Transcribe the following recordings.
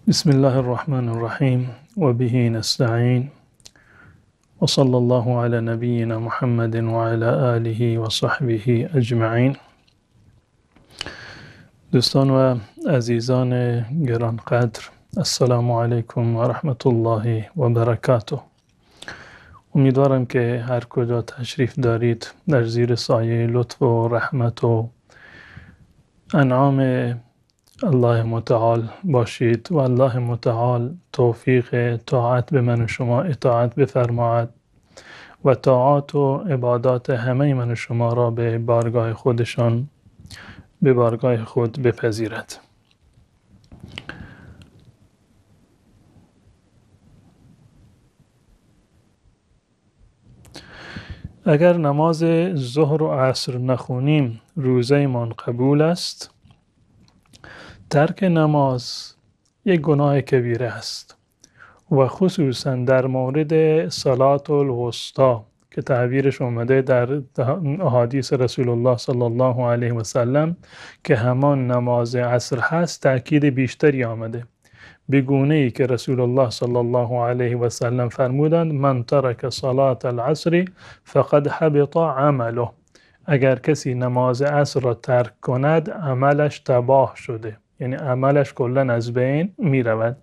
بسم الله الرحمن الرحيم وبه نستعين وصلى الله على نبينا محمد وعلى آله وصحبه اجمعین. دوستان و عزیزان گرانقدر، السلام علیکم و رحمت الله و برکاته. امیدوارم که هر کجا تشریف دارید در زیر سایه لطف و رحمت و انعام الله متعال باشید و الله متعال توفیق طاعت به من و شما اطاعت بفرماید و طاعات و عبادات همه من و شما را به بارگاه خود بپذیرد. اگر نماز ظهر و عصر نخونیم روزه من قبول است؟ ترک نماز یک گناه کبیره است و خصوصا در مورد صلات الوسطی که تعبیرش اومده در احادیث رسول الله صلی الله علیه و سلم که همان نماز عصر هست، تأکید بیشتری آمده، به گونه‌ای که رسول الله صلی الله علیه و سلم فرمودند من ترک صلات العصر فقد حبط عمله. اگر کسی نماز عصر را ترک کند عملش تباه شده، یعنی عملش کلا از بین می رود.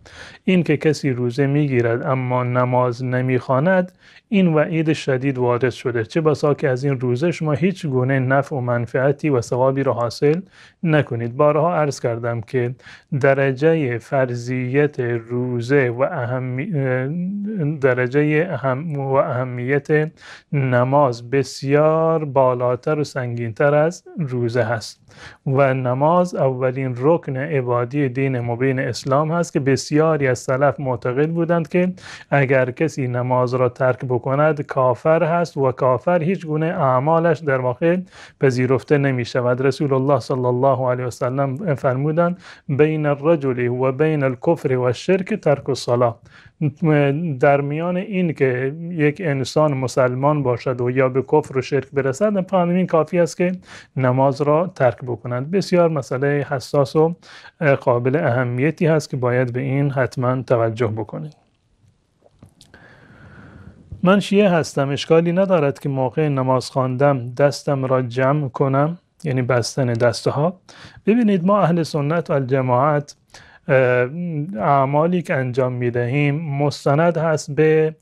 این که کسی روزه می گیرد اما نماز نمی خواند، این وعید شدید وارد شده، چه بسا که از این روزه شما هیچ گونه نفع و منفعتی و ثوابی را حاصل نکنید. بارها عرض کردم که درجه فرضیت روزه و اهمیت نماز بسیار بالاتر و سنگینتر از روزه هست و نماز اولین رکن عبادی دین مبین اسلام هست که بسیاری از سلف معتقد بودند که اگر کسی نماز را ترک بکند کافر هست و کافر هیچ گونه اعمالش در واقع پذیرفته نمی شود. رسول الله صلی الله علیه و سلم فرمودند بین الرجل و بین الکفر و الشرک ترک الصلاة. در میان این که یک انسان مسلمان باشد و یا به کفر و شرک برسد، همین کافی است که نماز را ترک بکنند. بسیار مسئله حساس و قابل اهمیتی هست که باید به این حتما توجه بکنید. من شیعه هستم، اشکالی ندارد که موقع نماز خواندم دستم را جمع کنم، یعنی بستن دسته ها. ببینید ما اهل سنت و الجماعت اعمالی که انجام میدهیم مستند هست به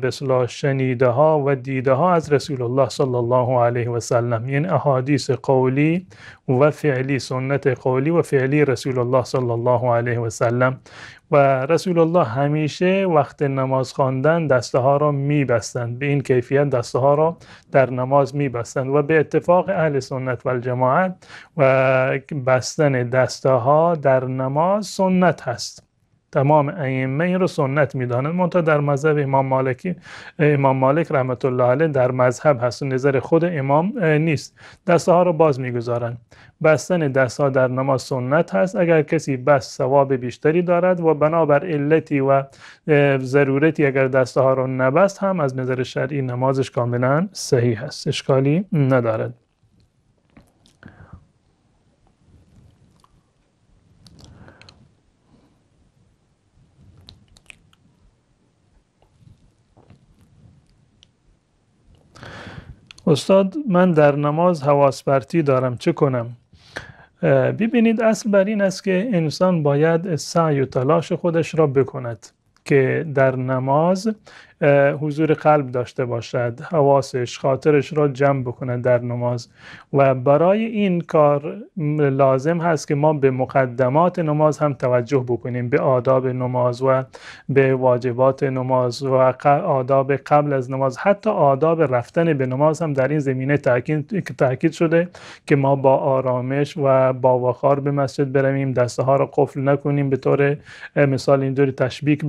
اصطلاح شنیده ها و دیده ها از رسول الله صلی الله علیه و سلم، یعنی احادیث قولی و فعلی، سنت قولی و فعلی رسول الله صلی الله علیه و سلم. و رسول الله همیشه وقت نماز خواندن دسته ها را میبستند، به این کیفیت دسته ها را در نماز میبستند و به اتفاق اهل سنت و الجماعت و بستن دسته ها در نماز سنت هست. تمام ائمه این رو سنت میدانند، منتها در مذهب امام مالک رحمت الله علیه در مذهب هست و نظر خود امام نیست، دسته ها رو باز میگذارند. بستن دست ها در نماز سنت هست. اگر کسی بس ثواب بیشتری دارد و بنابر علتی و ضرورتی اگر دسته ها رو نبست هم از نظر شرعی نمازش کاملا صحیح هست، اشکالی ندارد. استاد من در نماز حواس پرتی دارم، چه کنم؟ ببینید اصل بر این است که انسان باید سعی و تلاش خودش را بکند که در نماز حضور قلب داشته باشد، حواسش خاطرش را جمع بکند در نماز و برای این کار لازم هست که ما به مقدمات نماز هم توجه بکنیم، به آداب نماز و به واجبات نماز و آداب قبل از نماز، حتی آداب رفتن به نماز هم در این زمینه تاکید شده که ما با آرامش و با وقار به مسجد برویم، دسته ها را قفل نکنیم، به طور مثال اینجوری تشبیک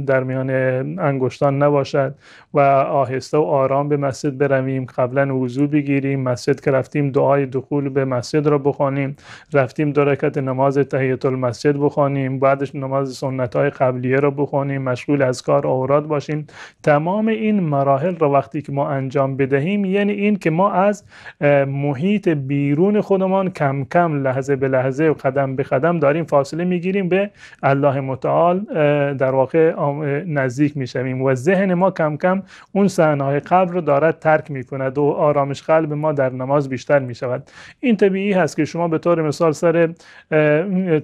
در میان انگشتان نباشد و آهسته و آرام به مسجد برویم، قبلا وضو بگیریم، مسجد که رفتیم دعای دخول به مسجد را بخوانیم، رفتیم 2 رکعت نماز تحیت المسجد بخوانیم، بعدش نماز سنت های قبلیه را بخوانیم، مشغول اذکار اوراد باشیم. تمام این مراحل را وقتی که ما انجام بدهیم، یعنی این که ما از محیط بیرون خودمان کم کم لحظه به لحظه و قدم به قدم داریم فاصله میگیریم به الله متعال، در واقع نزدیک میشویم و ذهن ما کم کم اون صحنه‌های قبل رو دارد ترک میکند و آرامش قلب ما در نماز بیشتر میشود. این طبیعی هست که شما به طور مثال سر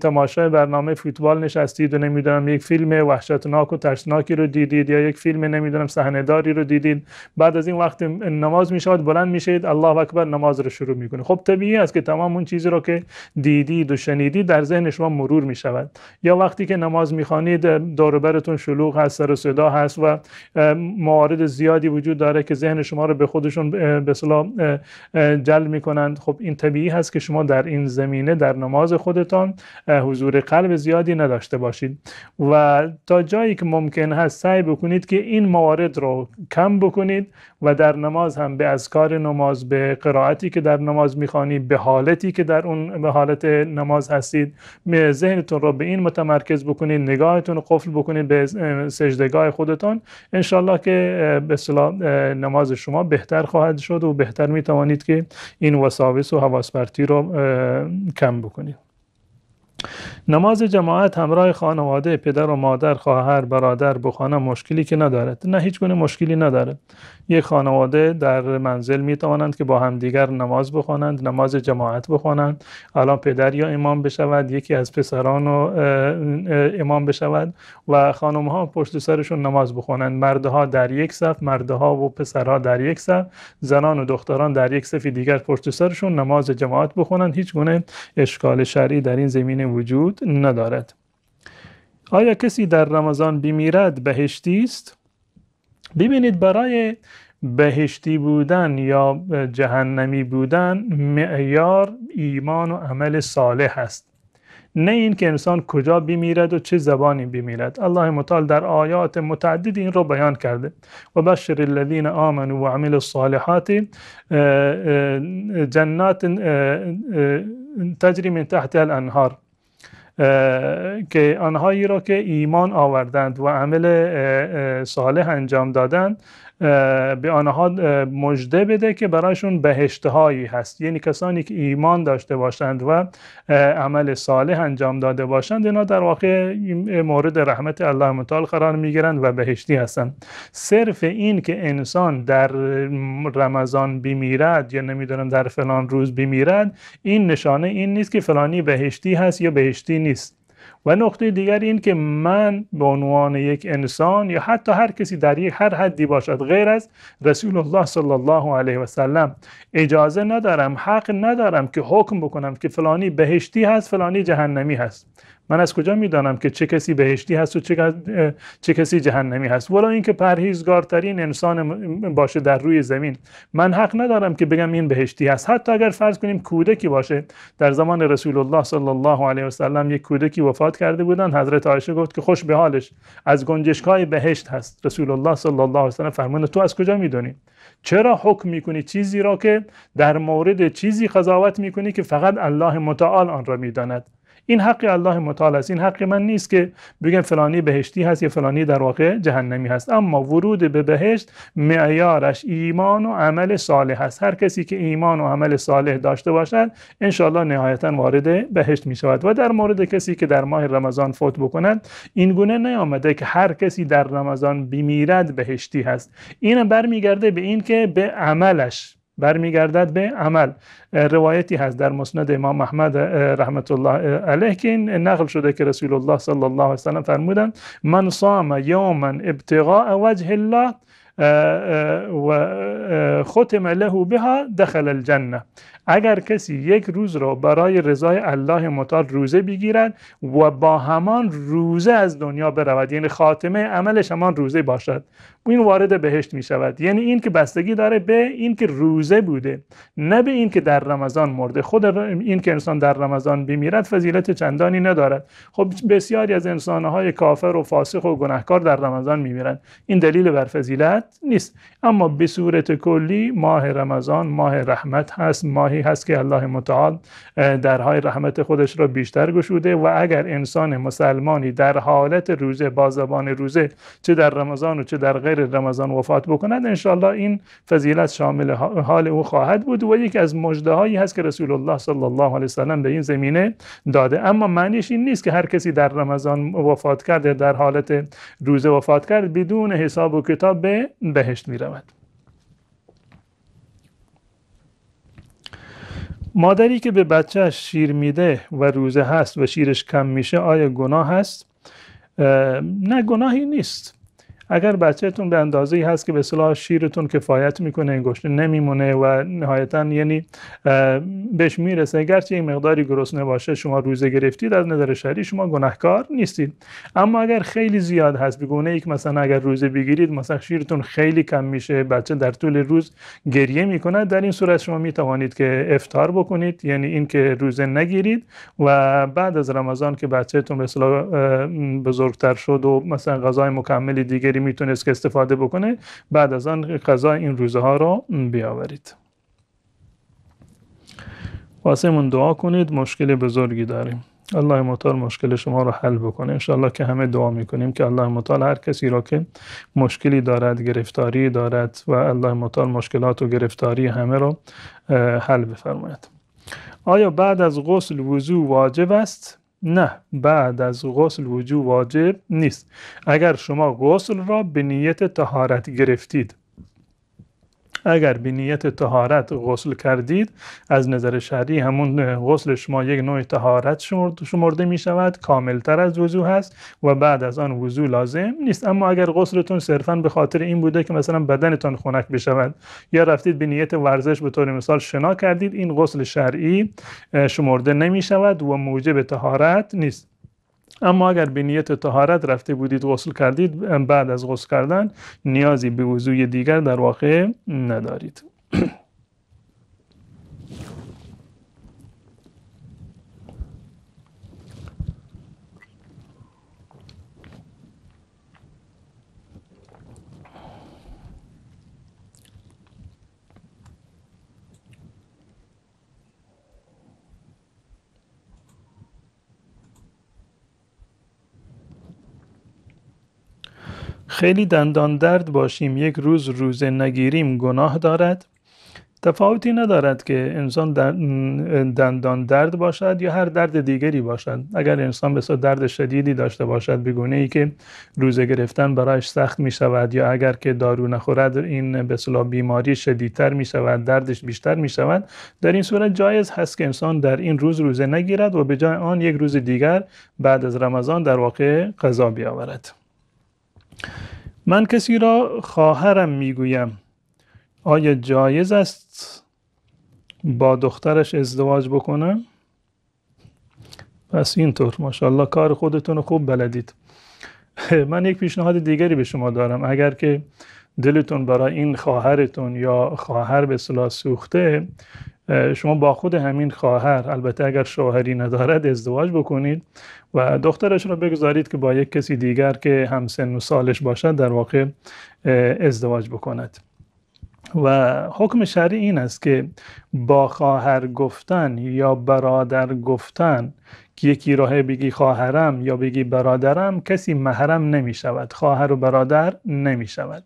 تماشای برنامه فوتبال نشستید و نمیدونم یک فیلم وحشتناک و ترسناکی رو دیدید یا یک فیلم نمیدونم صحنه‌داری رو دیدید، بعد از این وقت نماز میشود بلند میشید الله اکبر نماز رو شروع میکنید. خب طبیعی است که تمام اون چیزی رو که دیدید و شنیدید در ذهن شما مرور میشود. یا وقتی که نماز میخوانید دور و برتون شلوغ هست، سر و صدا هست و موارد زیادی وجود داره که ذهن شما رو به خودشون به اصطلاح جلب میکنند. خب این طبیعی هست که شما در این زمینه در نماز خودتان حضور قلب زیادی نداشته باشید و تا جایی که ممکن هست سعی بکنید که این موارد رو کم بکنید و در نماز هم به اذکار نماز، به قرائتی که در نماز میخوانید، به حالتی که در اون به حالت نماز هستید، ذهنتون رو به این متمرکز بکنید، نگاهتون رو قفل بکنید به سجدگاه خودتان. انشالله که به اصطلاح نماز شما بهتر خواهد شد و بهتر میتوانید که این وساوس و حواس پرتی رو کم بکنید. نماز جماعت همراه خانواده، پدر و مادر، خواهر، برادر بخوانم مشکلی که ندارد. نه، هیچ گونه مشکلی ندارد. یک خانواده در منزل می توانند که با همدیگر نماز بخوانند، نماز جماعت بخوانند. الان پدر یا امام بشود، یکی از پسران و امام بشود و خانم‌ها پشت سرشون نماز بخوانند. مردها در یک صف، مردها و پسرها در یک صف، زنان و دختران در یک صف دیگر پشت سرشون نماز جماعت بخوانند. هیچ گونه اشکال شرعی در این زمینه وجود ندارد. آیا کسی در رمضان بمیرد بهشتی است؟ ببینید، برای بهشتی بودن یا جهنمی بودن معیار ایمان و عمل صالح است، نه این که انسان کجا بمیرد و چه زبانی بمیرد. الله متعال در آیات متعدد این رو بیان کرده: و بشر الذین آمنوا و عملوا الصالحات جنات تجری من تحتها الانهار، که آنهایی را که ایمان آوردند و عمل صالح انجام دادند به آنها مژده بده که برایشون بهشتهایی هست. یعنی کسانی که ایمان داشته باشند و عمل صالح انجام داده باشند، اینا در واقع مورد رحمت الله متعال قرار میگیرند و بهشتی هستند. صرف این که انسان در رمضان بمیرد یا نمیدونم در فلان روز بمیرد، این نشانه این نیست که فلانی بهشتی هست یا بهشتی نیست. و نقطه دیگر این که من به عنوان یک انسان یا حتی هر کسی در یک هر حدی باشد غیر از رسول الله صلی الله علیه و سلم اجازه ندارم، حق ندارم که حکم بکنم که فلانی بهشتی هست فلانی جهنمی هست. من از کجا میدانم که چه کسی بهشتی هست و چه کسی جهنمی هست؟ ولی اینکه پرهیزگارترین انسان باشه در روی زمین، من حق ندارم که بگم این بهشتی هست. حتی اگر فرض کنیم کودکی باشه، در زمان رسول الله صلی الله علیه و سلم یک کودکی وفات کرده بودن، حضرت عایشه گفت که خوش به حالش، از گنجشک‌های بهشت هست. رسول الله صلی الله علیه و سلم فرمود تو از کجا میدونی؟ چرا حکم میکنی چیزی را که در مورد چیزی قضاوت میکنی که فقط الله متعال آن را میداند؟ این حق الله متعال است، این حق من نیست که بگم فلانی بهشتی هست یا فلانی در واقع جهنمی هست. اما ورود به بهشت معیارش ایمان و عمل صالح است. هر کسی که ایمان و عمل صالح داشته باشد انشاءالله نهایتا وارد بهشت می شود. و در مورد کسی که در ماه رمضان فوت بکند، این گونه نیامده که هر کسی در رمضان بمیرد بهشتی هست. این برمیگرده به این که به عملش برمیگردد، به عمل. روایتی هست در مسند امام احمد رحمت الله علیه که این نقل شده که رسول الله صلی الله علیه و سلم فرمودند: من صام یوما ابتغاء وجه الله و ختم له بها دخل الجنه. اگر کسی یک روز را برای رضای الله متعال روزه بگیرد و با همان روزه از دنیا برود، یعنی خاتمه عملش همان روزه باشد، این وارد بهشت می شود. یعنی این که بستگی داره به این که روزه بوده، نه به این که در رمضان مرده. خود این که انسان در رمضان بمیرد فضیلت چندانی ندارد. خب بسیاری از انسانهای کافر و فاسق و گناهکار در رمضان میمیرند، این دلیل بر فضیلت نیست. اما به صورت کلی ماه رمضان ماه رحمت هست، ماهی هست که الله متعال درهای رحمت خودش را بیشتر گشوده و اگر انسان مسلمانی در حالت روزه با زبان روزه چه در رمضان و چه در غیر رمضان وفات بکند، انشاءالله این فضیلت شامل حال او خواهد بود و یکی از مژده‌هایی هست که رسول الله صلی الله علیه وسلم به این زمینه داده. اما معنیش این نیست که هر کسی در رمضان وفات کرد در حالت روزه وفات کرد بدون حساب و کتاب به بهشت می رود. مادری که به بچهش شیر میده و روزه هست و شیرش کم میشه آیا گناه هست؟ نه، گناهی نیست. اگر بچهتون به اندازه‌ای هست که به اصطلاح شیرتون کفایت میکنه، گشنه نمیمونه و نهایتاً یعنی بهش میرسه، گرچه این مقداری گرسنه باشه شما روزه گرفتید، از نظر شرعی شما گناهکار نیستید. اما اگر خیلی زیاد هست به گونه ای که مثلا اگر روزه بگیرید مثلا شیرتون خیلی کم میشه، بچه در طول روز گریه میکنه، در این صورت شما میتوانید که افطار بکنید، یعنی این که روزه نگیرید و بعد از رمضان که بچهتون به اصطلاح بزرگتر شد و مثلا غذای مکمل دیگری میتونست که استفاده بکنه، بعد از آن غذا این روزه ها رو بیاورید. واسمون دعا کنید، مشکل بزرگی داریم. الله متعال مشکل شما رو حل بکنه. انشاءالله که همه دعا میکنیم که الله متعال هر کسی را که مشکلی دارد، گرفتاری دارد و الله متعال مشکلات و گرفتاری همه رو حل بفرماید. آیا بعد از غسل وضو واجب است؟ نه، بعد از غسل وضو واجب نیست. اگر شما غسل را به نیت طهارت گرفتید، اگر به نیت طهارت غسل کردید، از نظر شرعی همون غسل شما یک نوع طهارت شمرده می شود، کاملتر از وضو هست و بعد از آن وضو لازم نیست. اما اگر غسلتون صرفاً به خاطر این بوده که مثلا بدنتون خنک بشود یا رفتید به نیت ورزش به طور مثال شنا کردید، این غسل شرعی شمرده نمی شود و موجب طهارت نیست. اما اگر به نیت طهارت رفته بودید غسل کردید، بعد از غسل کردن نیازی به وضوی دیگر در واقع ندارید. خیلی دندان درد باشیم یک روز روزه نگیریم گناه دارد؟ تفاوتی ندارد که انسان دندان درد باشد یا هر درد دیگری باشد. اگر انسان بسیار درد شدیدی داشته باشد به گونه ای که روزه گرفتن برایش سخت می شود، یا اگر که دارو نخورد این به اصطلاح بیماری شدیدتر می شود، دردش بیشتر می شود، در این صورت جایز هست که انسان در این روز روزه نگیرد و به جای آن یک روز دیگر بعد از رمضان در واقع قضا بیاورد. من کسی را خواهرم میگویم، آیا جایز است با دخترش ازدواج بکنم؟ پس اینطور ماشاءالله کار خودتون رو خوب بلدید. من یک پیشنهاد دیگری به شما دارم. اگر که دلتون برای این خواهرتون یا خواهر به اصطلاح سوخته، شما با خود همین خواهر، البته اگر شوهری ندارد، ازدواج بکنید و دخترش را بگذارید که با یک کسی دیگر که هم سن و سالش باشد در واقع ازدواج بکند. و حکم شرعی این است که با خواهر گفتن یا برادر گفتن که یکی راه بگی خواهرم یا بگی برادرم، کسی محرم نمی شود، خواهر و برادر نمی شود.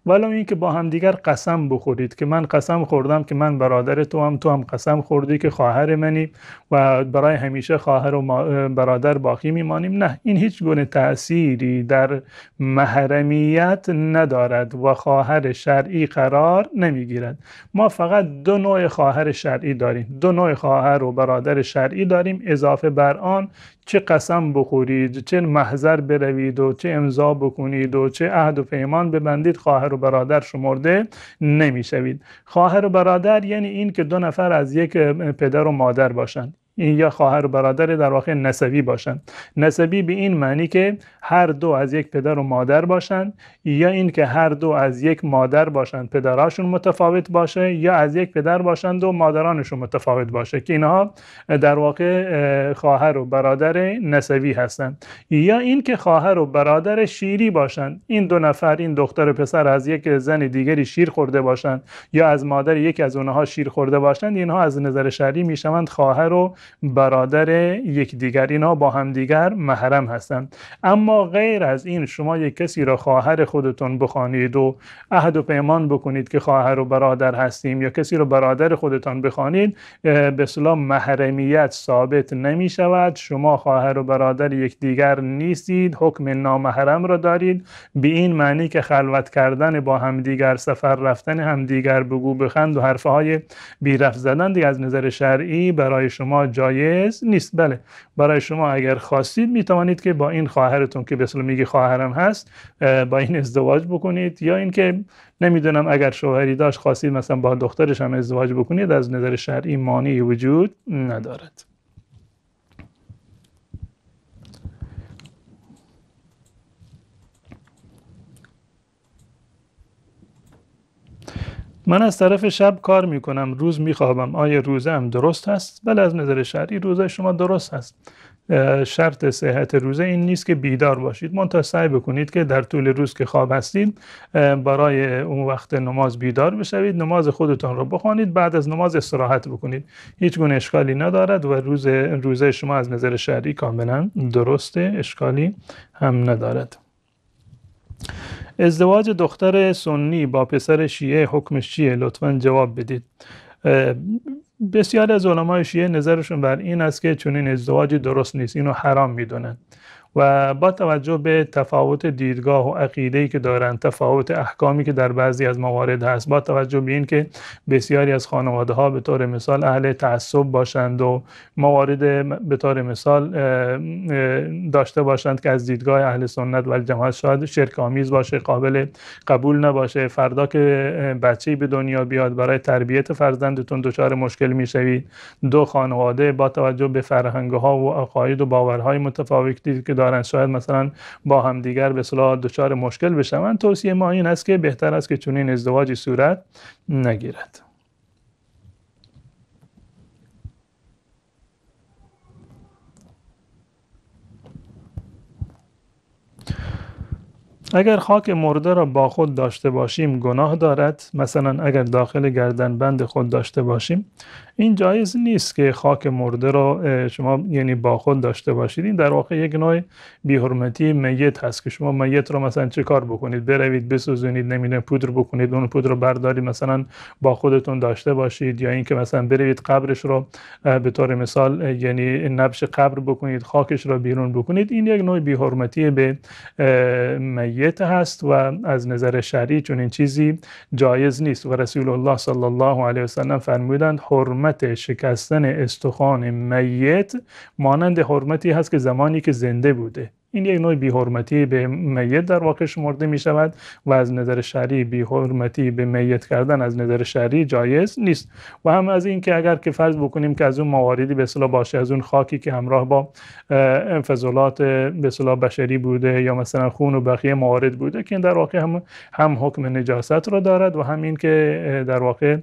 ولو این که با هم دیگر قسم بخورید که من قسم خوردم که من برادر تو هم قسم خوردی که خواهر منی و برای همیشه خواهر و برادر باقی میمانیم، نه، این هیچ گونه تأثیری در محرمیت ندارد و خواهر شرعی قرار نمیگیرد. ما فقط دو نوع خواهر شرعی داریم، دو نوع خواهر و برادر شرعی داریم، اضافه بر آن چه قسم بخورید، چه محضر بروید و چه امضا بکنید و چه عهد و پیمان ببندید، خواهر و برادر شمرده نمیشوید. خواهر و برادر یعنی این که دو نفر از یک پدر و مادر باشند. این یا خواهر و برادر در واقع نسبی باشند. نسبی به این معنی که هر دو از یک پدر و مادر باشند، یا این که هر دو از یک مادر باشند پدراشون متفاوت باشه، یا از یک پدر باشند و مادرانشون متفاوت باشه که اینها در واقع خواهر و برادر نسبی هستند. یا این که خواهر و برادر شیری باشند، این دو نفر، این دختر و پسر از یک زن دیگری شیر خورده باشند یا از مادر یکی از اونها شیر خورده باشند، اینها از نظر شرعی میشوند خواهر و برادر یکدیگر، اینها با هم دیگر محرم هستند. اما غیر از این شما یک کسی را خواهر خودتون بخوانید و عهد و پیمان بکنید که خواهر و برادر هستیم، یا کسی را برادر خودتان بخوانید، به اصطلاح محرمیت ثابت نمی شود. شما خواهر و برادر یکدیگر نیستید، حکم نامحرم را دارید، به این معنی که خلوت کردن با همدیگر، سفر رفتن همدیگر، بگو بخند و حرفهای بی رفت زدن دیگه از نظر شرعی برای شما جایز نیست. بله، برای شما اگر خواستید میتوانید که با این خواهرتون که به اصطلاح میگی خواهرم هست با این ازدواج بکنید، یا اینکه نمیدونم اگر شوهری داشت خواستید مثلا با دخترش هم ازدواج بکنید، از نظر شرعی مانعی وجود ندارد. من از طرف شب کار میکنم، روز میخوابم، آیا روزه هم درست هست؟ بله، از نظر شرعی روزه شما درست هست. شرط صحت روزه این نیست که بیدار باشید، منتها سعی بکنید که در طول روز که خواب هستید برای اون وقت نماز بیدار بشوید، نماز خودتان رو بخوانید، بعد از نماز استراحت بکنید، هیچ گونه اشکالی ندارد و روزه شما از نظر شرعی کاملا درسته، اشکالی هم ندارد. ازدواج دختر سنی با پسر شیعه حکمش چیه؟ لطفاً جواب بدید. بسیاری از علمای شیعه نظرشون بر این است که چون این ازدواج درست نیست، اینو حرام میدونن و با توجه به تفاوت دیدگاه و عقیده‌ای که دارن، تفاوت احکامی که در بعضی از موارد هست، با توجه به این که بسیاری از خانواده‌ها به طور مثال اهل تعصب باشند و موارد به طور مثال داشته باشند که از دیدگاه اهل سنت و الجماعت شاید شرک آمیز باشه، قابل قبول نباشه، فردا که بچه‌ای به دنیا بیاد برای تربیت فرزندتون دچار مشکل میشوید. دو خانواده با توجه به فرهنگ‌ها و عقاید و باورهای متفاوتی که دارن شاید مثلا با همدیگر به اصطلاح دچار مشکل بشوند. توصیه ما این است که بهتر است که چنین ازدواجی صورت نگیرد. اگر خاک مرده را با خود داشته باشیم گناه دارد؟ مثلا اگر داخل گردنبند خود داشته باشیم، این جایز نیست که خاک مرده را شما یعنی با خود داشته باشید. این در واقع یک نوع بی‌حرمتی میت هست که شما میت را مثلا چه کار بکنید؟ بروید بسوزونید، نمیدونم پودر بکنید، اون پودر رو بردارید مثلا با خودتون داشته باشید، یا اینکه مثلا بروید قبرش رو به طور مثال یعنی نبش قبر بکنید، خاکش را بیرون بکنید. این یک نوع بی‌حرمتی به میت هست و از نظر شرعی چون این چیزی جایز نیست و رسول الله صلی الله علیه و سلم فرمودند حرمت شکستن استخوان میت مانند حرمتی هست که زمانی که زنده بوده. این یک نوع بی‌حرمتی به میت در واقع شمرده می شود و از نظر شرعی بی‌حرمتی به میت کردن از نظر شرعی جایز نیست. و هم از این که اگر که فرض بکنیم که از اون مواردی به اصطلاح باشه، از اون خاکی که همراه با انفجارات به اصطلاح بشری بوده یا مثلا خون و بقیه موارد بوده که این در واقع هم حکم نجاست را دارد و همین که در واقع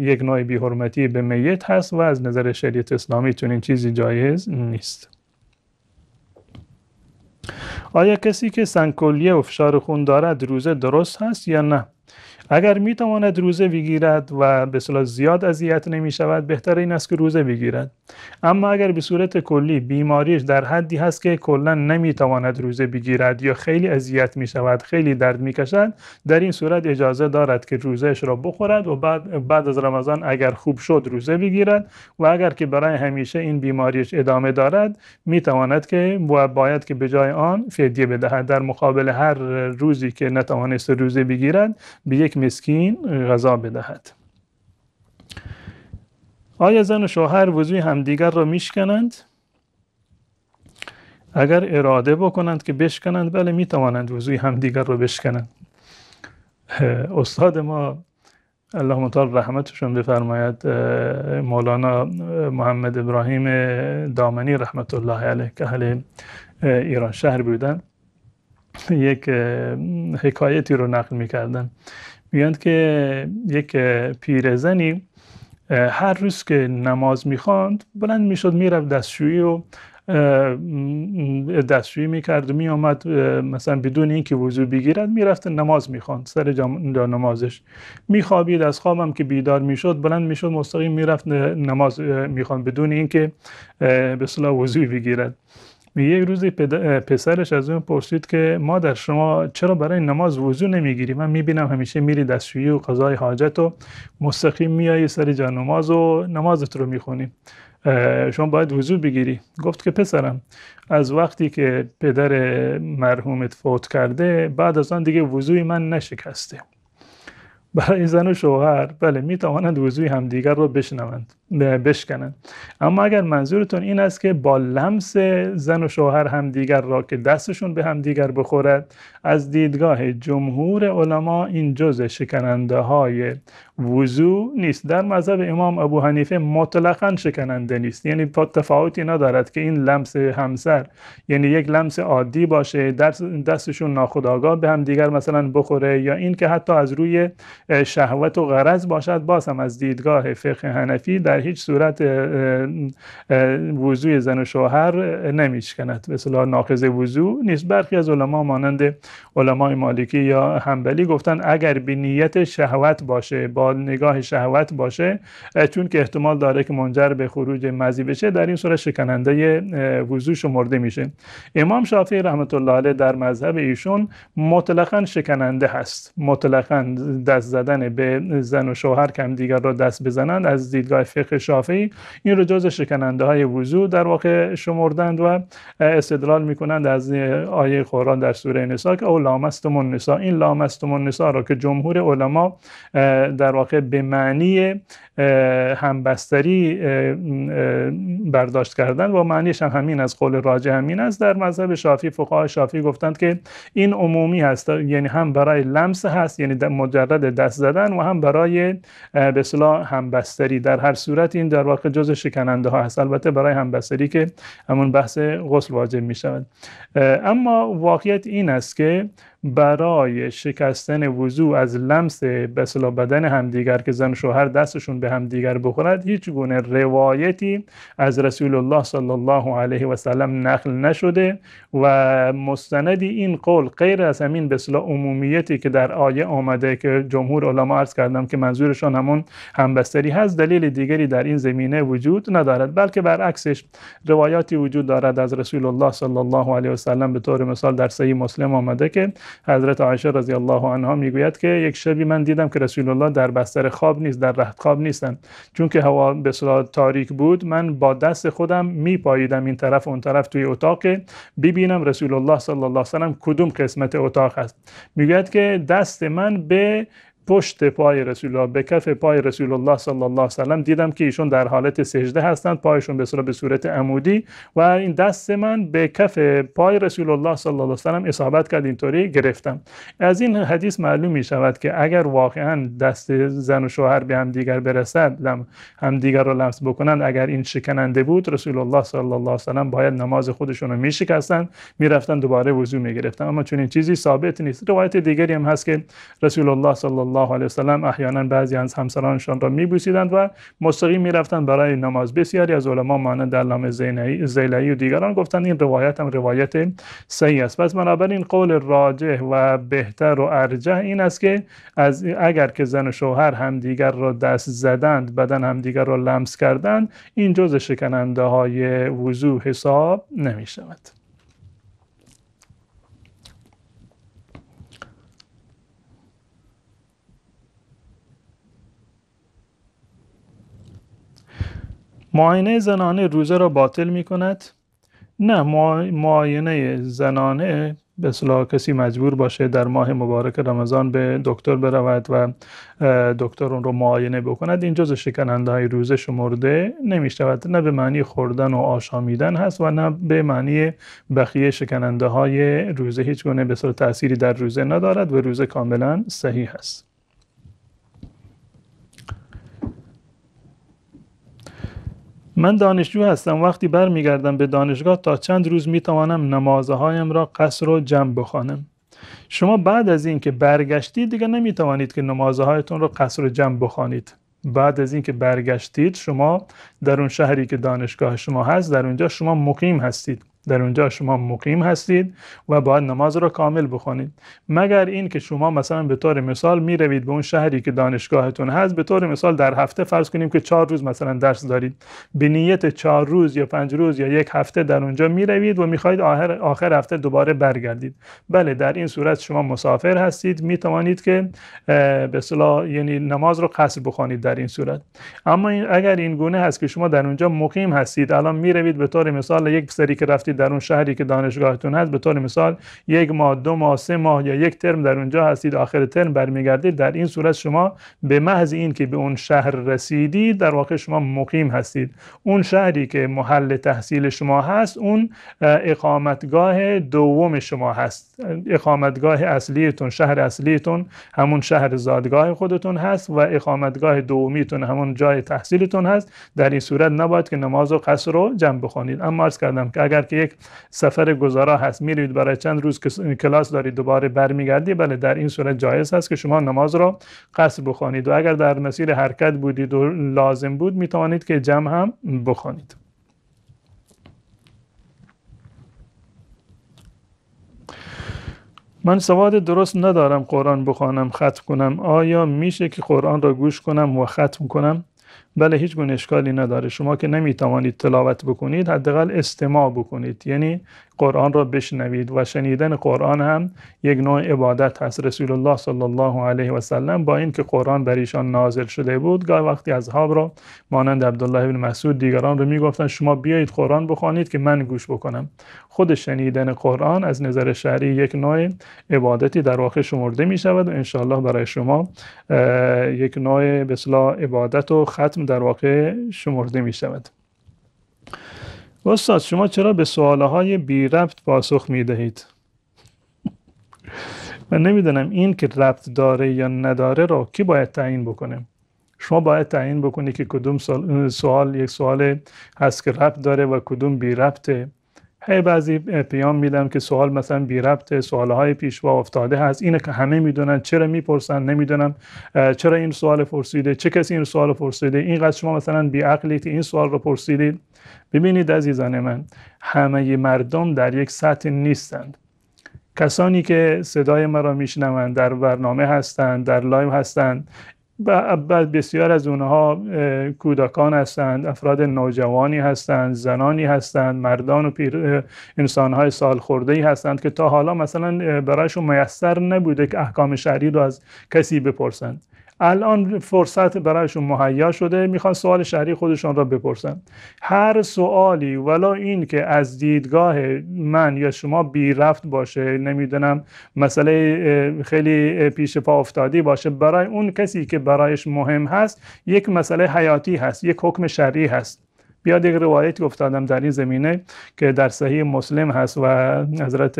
یک نوع بی‌حرمتی به میت هست و از نظر شریعت اسلامی چون این چیزی جایز نیست. آیا کسی که سنگ‌کلیه و فشار خون دارد روزه درست هست یا نه؟ اگر میتواند روزه بگیرد و به اصطلاح زیاد اذیت نمی شود، بهتر این است که روزه بگیرد. اما اگر به صورت کلی بیماریش در حدی هست که کلا نمیتواند روزه بگیرد یا خیلی اذیت می شود، خیلی درد می کشد، در این صورت اجازه دارد که روزهش را بخورد و بعد از رمضان اگر خوب شد روزه بگیرد و اگر که برای همیشه این بیماریش ادامه دارد میتواند که باید که به جای آن فدیه بدهد. در مقابل هر روزی که نتوانست روزه بگیرد به یک مسکین غذا بدهد. آیا زن و شوهر وضوی همدیگر را میشکنند؟ اگر اراده بکنند که بشکنند، بله میتوانند وضوی همدیگر را بشکنند. استاد ما اللهم تعالی رحمتشون بفرماید، مولانا محمد ابراهیم دامنی رحمت الله علیه که اهل ایران شهر بودن، یک حکایتی رو نقل میکردن. میگند که یک پیرزنی هر روز که نماز میخواند بلند میشد میرفت دستشویی و دستشویی میکرد و میامد مثلا بدون اینکه وضو بگیرد میرفت نماز میخواند، سر نمازش میخوابید، از خوابم که بیدار میشد بلند میشد مستقیم میرفت نماز میخواند بدون اینکه به اصطلاح وضو بگیرد. یک روزی پسرش از اون پرسید که مادر شما چرا برای نماز وضو نمیگیری؟ من میبینم همیشه میری دستشویی و قضای حاجت و مستقیم میایی سر جا نماز و نمازت رو میخونی، شما باید وضو بگیری. گفت که پسرم از وقتی که پدر مرحومت فوت کرده بعد از آن دیگه وضوی من نشکسته. برای زن و شوهر بله میتوانند وضوی همدیگر رو بشکنند، اما اگر منظورتون این است که با لمس زن و شوهر همدیگر را که دستشون به همدیگر بخورد، از دیدگاه جمهور علما این جزء شکننده های وضو نیست. در مذهب امام ابو حنیفه مطلقاً شکننده نیست، یعنی تفاوتی ندارد که این لمس همسر یعنی یک لمس عادی باشه، دستشون ناخودآگاه به همدیگر مثلا بخوره، یا این که حتی از روی شهوت و غرض باشد، باز هم از دیدگاه فقه حنفی در هیچ صورت وضوی زن و شوهر نمیشکند، به اصطلاح ناقض وضو نیست. برخی از علما مانند علمای مالکی یا حنبلی گفتن اگر به نیت شهوت باشه، با نگاه شهوت باشه، چون که احتمال داره که منجر به خروج مزی بشه، در این صورت شکننده وضو شمرده میشه. امام شافعی رحمت الله علیه در مذهب ایشون مطلقاً شکننده هست، مطلقاً دست زدن به زن و شوهر که هم دیگر را دست بزنند از دیدگاه فقه شافعی این رو جز شکننده های وضو در واقع شمردند و استدلال میکنند از آیه قرآن در سوره نساء که او لامستم النساء، این لامستم النساء را که جمهور علما در واقع به معنی همبستری برداشت کردن و معنیش هم همین از قول راجح همین است. در مذهب شافعی فقهای شافعی گفتند که این عمومی هست، یعنی هم برای لمس هست یعنی مجرد دست زدن و هم برای به اصطلاح همبستری، در هر صورت این در واقع جزء شکننده ها هست، البته برای همبستری که همون بحث غسل واجب می شود. اما واقعیت این است که برای شکستن وضو از لمس به اصطلاح بدن همدیگر که زن و شوهر دستشون به همدیگر بخورد هیچ گونه روایتی از رسول الله صلی الله علیه و سلم نقل نشده و مستند این قول غیر از همین به اصطلاح عمومیتی که در آیه آمده که جمهور علما عرض کردم که منظورشون همون همبستری هست، دلیل دیگری در این زمینه وجود ندارد، بلکه برعکسش روایاتی وجود دارد از رسول الله صلی الله علیه و سلم. به طور مثال در صحیح مسلم آمده که حضرت عایشه رضی الله عنها میگوید که یک شبی من دیدم که رسول الله در بستر خواب نیست، در رخت خواب نیستند، چون که هوا به اصطلاح تاریک بود من با دست خودم میپاییدم این طرف اون طرف توی اتاق ببینم رسول الله صلی الله علیه و سلم کدوم قسمت اتاق هست. میگوید که دست من به پشت پای رسول الله، به کف پای رسول الله صلی الله علیه و سلم دیدم که ایشون در حالت سجده هستند، پایشون به صورت عمودی و این دست من به کف پای رسول الله صلی الله علیه و سلم اصابت کرد، اینطوری گرفتم. از این حدیث معلوم می شود که اگر واقعا دست زن و شوهر به هم دیگر برسد، هم دیگر رو لمس بکنند، اگر این شکننده بود رسول الله صلی الله علیه و سلم باید نماز خودشون رو میشکستن، میرفتن دوباره وضو میگرفتن، اما چون این چیزی ثابت نیست. روایت دیگری هم هست که رسول الله صلی الله علیه و سلم احیانا بعضی از همسرانشان را میبوسیدند و مستقیم میرفتند برای نماز. بسیاری از علما مانند علامه زیلعی و دیگران گفتند این روایت هم روایت صحیح است. پس بنابراین قول راجح و بهتر و ارجح این است که اگر که زن و شوهر همدیگر را دست زدند، بدن همدیگر را لمس کردند، این جزء شکننده های وضو حساب نمی شود. معاینه زنانه روزه را باطل می کند؟ نه، معاینه زنانه به اصطلاح کسی مجبور باشه در ماه مبارک رمضان به دکتر برود و دکتر اون رو معاینه بکند، این جزء شکننده های روزه شمرده نمی شود. نه به معنی خوردن و آشامیدن هست و نه به معنی بقیه شکننده های روزه، هیچ گونه به اصطلاح تأثیری در روزه ندارد و روزه کاملا صحیح است. من دانشجو هستم، وقتی برمیگردم به دانشگاه تا چند روز میتوانم نمازهایم را قصر و جمع بخوانم. شما بعد از اینکه برگشتید دیگه نمیتوانید که نمازهایتون را قصر و جمع بخوانید. بعد از اینکه برگشتید شما در اون شهری که دانشگاه شما هست، در اونجا شما مقیم هستید. در اونجا شما مقیم هستید و باید نماز را کامل بخونید. مگر این که شما مثلا به طور مثال می روید به اون شهری که دانشگاهتون هست، به طور مثال در هفته فرض کنیم که 4 روز مثلا درس دارید، به نیت 4 روز یا 5 روز یا 1 هفته در اونجا می روید و می خواهید آخر هفته دوباره برگردید. بله، در این صورت شما مسافر هستید، می توانید که به اصطلاح یعنی نماز رو قصر بخوانید در این صورت. اما اگر این گونه هست که شما در اونجا مقیم هستید، الان می روید به طور مثال یک سری که رفتید در اون شهری که دانشگاهتون هست، به طور مثال 1 ماه 2 ماه 3 ماه یا 1 ترم در اونجا هستید، آخر ترم برمیگردید، در این صورت شما به محض این که به اون شهر رسیدید در واقع شما مقیم هستید. اون شهری که محل تحصیل شما هست اون اقامتگاه دوم شما هست. اقامتگاه اصلیتون، شهر اصلیتون همون شهر زادگاه خودتون هست و اقامتگاه دومیتون همون جای تحصیلتون هست. در این صورت نباید که نماز و قصر رو جمع بخونید. اما عرض کردم که اگر که یک سفر گذرا هست، میرید برای چند روز کلاس دارید دوباره برمیگردید، بله در این صورت جایز هست که شما نماز رو قصر بخونید و اگر در مسیر حرکت بودید و لازم بود میتوانید که جمع هم بخونید. من سواد درست ندارم قرآن بخوانم ختم کنم، آیا میشه که قرآن را گوش کنم و ختم کنم؟ بله، هیچ گونه اشکالی نداره. شما که نمیتوانید تلاوت بکنید حداقل استماع بکنید، یعنی قرآن را بشنوید و شنیدن قرآن هم یک نوع عبادت هست. رسول الله صلی الله علیه و سلم با اینکه قرآن بر ایشان نازل شده بود، گاهی وقتی اصحاب را مانند عبدالله بن مسعود دیگران رو میگفتن شما بیایید قرآن بخوانید که من گوش بکنم. خود شنیدن قرآن از نظر شرعی یک نوع عبادتی در واقع شمرده می شود و انشاءالله برای شما یک نوع به اصطلاح عبادت و ختم در واقع شمرده می شود. استاد شما چرا به سوالهای بی ربط پاسخ می دهید؟ من نمیدونم این که ربط داره یا نداره رو کی باید تعیین بکنه. شما باید تعیین بکنی که کدوم سوال یک سوال هست که ربط داره و کدوم بی ربطه. بعضی پیام میدم که سوال مثلا بی ربطه، سوالهای پیشوا افتاده هست، اینه که همه میدونن، چرا میپرسن؟ نمیدونم چرا این سوال پرسیده، چه کسی این سوال پرسیده، اینقدر شما مثلا بی عقلید این سوال رو پرسیدید. ببینید عزیزان من، همه مردم در یک سطح نیستند. کسانی که صدای مرا میشنوند، در برنامه هستند، در لایو هستند، بسیار از اونها کودکان هستند، افراد نوجوانی هستند، زنانی هستند، مردان و انسانهای سال خورده‌ای هستند که تا حالا مثلا برایشون میسر نبوده که احکام شرعی رو از کسی بپرسند. الان فرصت برایشون مهیا شده، میخوان سوال شرعی خودشون را بپرسن. هر سوالی ولو این که از دیدگاه من یا شما بی ربط باشه، نمیدونم مسئله خیلی پیش پا افتادی باشه، برای اون کسی که برایش مهم هست یک مسئله حیاتی هست، یک حکم شرعی هست. بیاد یک روایتی افتادم در این زمینه که در صحیح مسلم هست و حضرت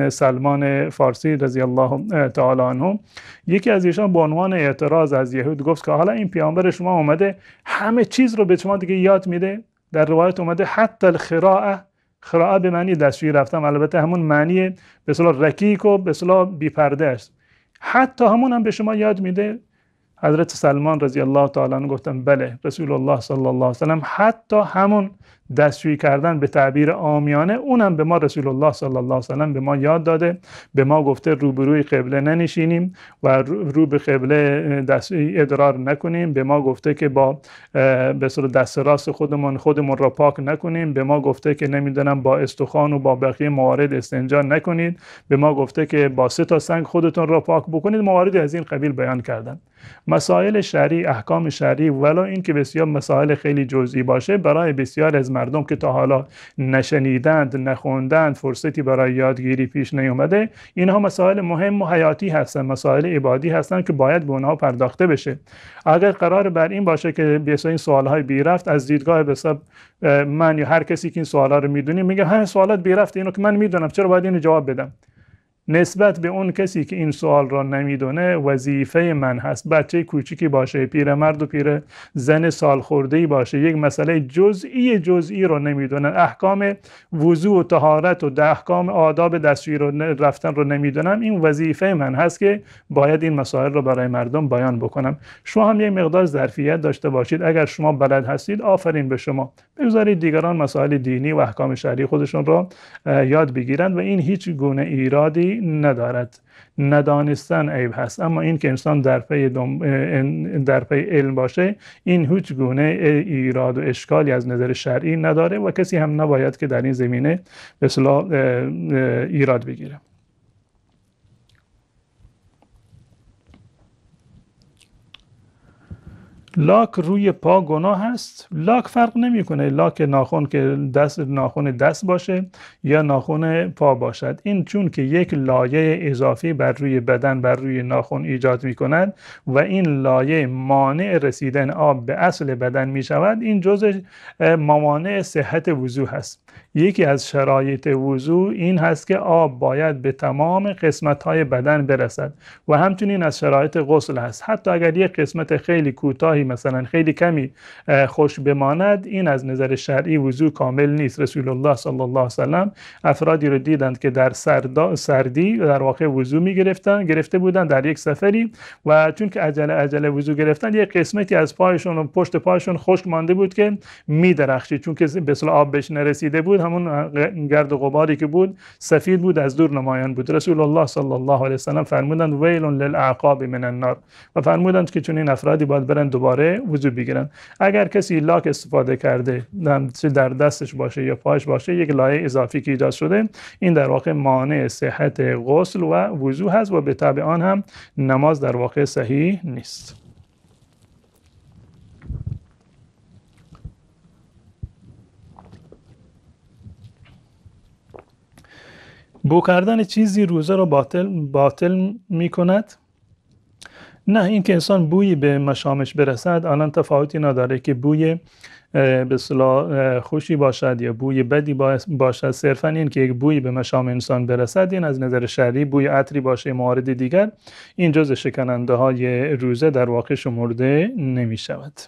سلمان فارسی رضی الله تعالی عنه، یکی از ایشان به عنوان اعتراض از یهود گفت که حالا این پیامبر شما اومده همه چیز رو به شما دیگه یاد میده. در روایت اومده حتی القراءه به معنی دستشویی رفتم، البته همون معنی به اصطلاح رکیک و به اصطلاح بی پرده است، حتی همون هم به شما یاد میده. حضرت سلمان رضی الله تعالی عنه گفتن بله، رسول الله صلی الله علیه و سلم حتی همون دستشویی کردن به تعبیر عامیانه اونم به ما رسول الله صلی الله علیه و سلم به ما یاد داده. به ما گفته روبروی قبله ننشینیم و رو به قبله ادرار نکنیم. به ما گفته که با به صورت دست راست خودمون را پاک نکنیم. به ما گفته که نمیدونم با استخوان و با بقیه موارد استنجا نکنید. به ما گفته که با 3 سنگ خودتون را پاک بکنید. مواردی از این قبیل بیان کردن. مسائل شرعی، احکام شرعی، ولو این که بسیار مسائل خیلی جزئی باشه، برای بسیار از مردم که تا حالا نشنیدند، نخوندند، فرصتی برای یادگیری پیش نیومده، اینها مسائل مهم و حیاتی هستند، مسائل عبادی هستند که باید به اونها پرداخته بشه. اگر قرار بر این باشه که بسیار این سوالهای بی ربط از دیدگاه حساب من یا هر کسی که این سوالا رو میدونه میگه همین سوالات بی ربط، اینو که من میدونم چرا باید اینو جواب بدم؟ نسبت به اون کسی که این سوال را نمیدونه وظیفه من هست، بچه کوچیکی باشه، پیرمرد و پیر زن سال خورده‌ای باشه، یک مسئله جزئی رو نمیدونن، احکام وضو و طهارت و احکام آداب دستشویی رو رفتن رو نمیدونم، این وظیفه من هست که باید این مسائل رو برای مردم بیان بکنم. شما هم یک مقدار ظرفیت داشته باشید، اگر شما بلد هستید آفرین به شما، بگذارید دیگران مسائل دینی و احکام شرعی خودشون رو یاد بگیرند و این هیچ گونه ایرادی ندارد. ندانستن عیب هست، اما این که انسان در پی علم باشه این هیچ گونه ایراد و اشکالی از نظر شرعی نداره و کسی هم نباید که در این زمینه به اصطلاح ایراد بگیره. لاک روی پا گناه هست؟ لاک فرق نمیکنه، لاک ناخن که ناخن دست باشه یا ناخن پا باشد، این چون که یک لایه اضافی بر روی بدن بر روی ناخن ایجاد میکند و این لایه مانع رسیدن آب به اصل بدن میشود، این جزء موانع صحت وضو هست. یکی از شرایط وضو این هست که آب باید به تمام قسمت‌های بدن برسد و همچنین از شرایط غسل هست. حتی اگر یک قسمت خیلی کوتاهی مثلا خیلی کمی خوش بماند، این از نظر شرعی وضو کامل نیست. رسول الله صلی الله علیه و سلم افرادی رو دیدند که در سردی در واقع وضو گرفته بودند در یک سفری و چون که عجله وضو گرفتن، یک قسمتی از پایشون و پشت پایشون خشک مانده بود که میدرخشید، چون که به اصطلاح آب بهش نرسیده بود، همون گرد و غباری که بود سفید بود، از دور نمایان بود. رسول الله صلی الله علیه و سلم فرمودند ویل للعقاب من النار و فرمودند که چون این افرادی باید برن دوباره وضو بگیرن. اگر کسی لاک استفاده کرده، چه در دستش باشه یا پاش باشه، یک لایه اضافی که ایجاد شده، این در واقع مانع صحت غسل و وضو هست و به تبع آن هم نماز در واقع صحیح نیست. بو کردن چیزی روزه رو باطل می کند؟ نه، این که انسان بویی به مشامش برسد الان تفاوتی نداره که بوی به اصطلاح خوشی باشد یا بوی بدی باشد. صرفا این که یک بویی به مشام انسان برسد، این از نظر شرعی بوی عطری باشه موارد دیگر، این جزء شکننده های روزه در واقع شمرده نمی شود.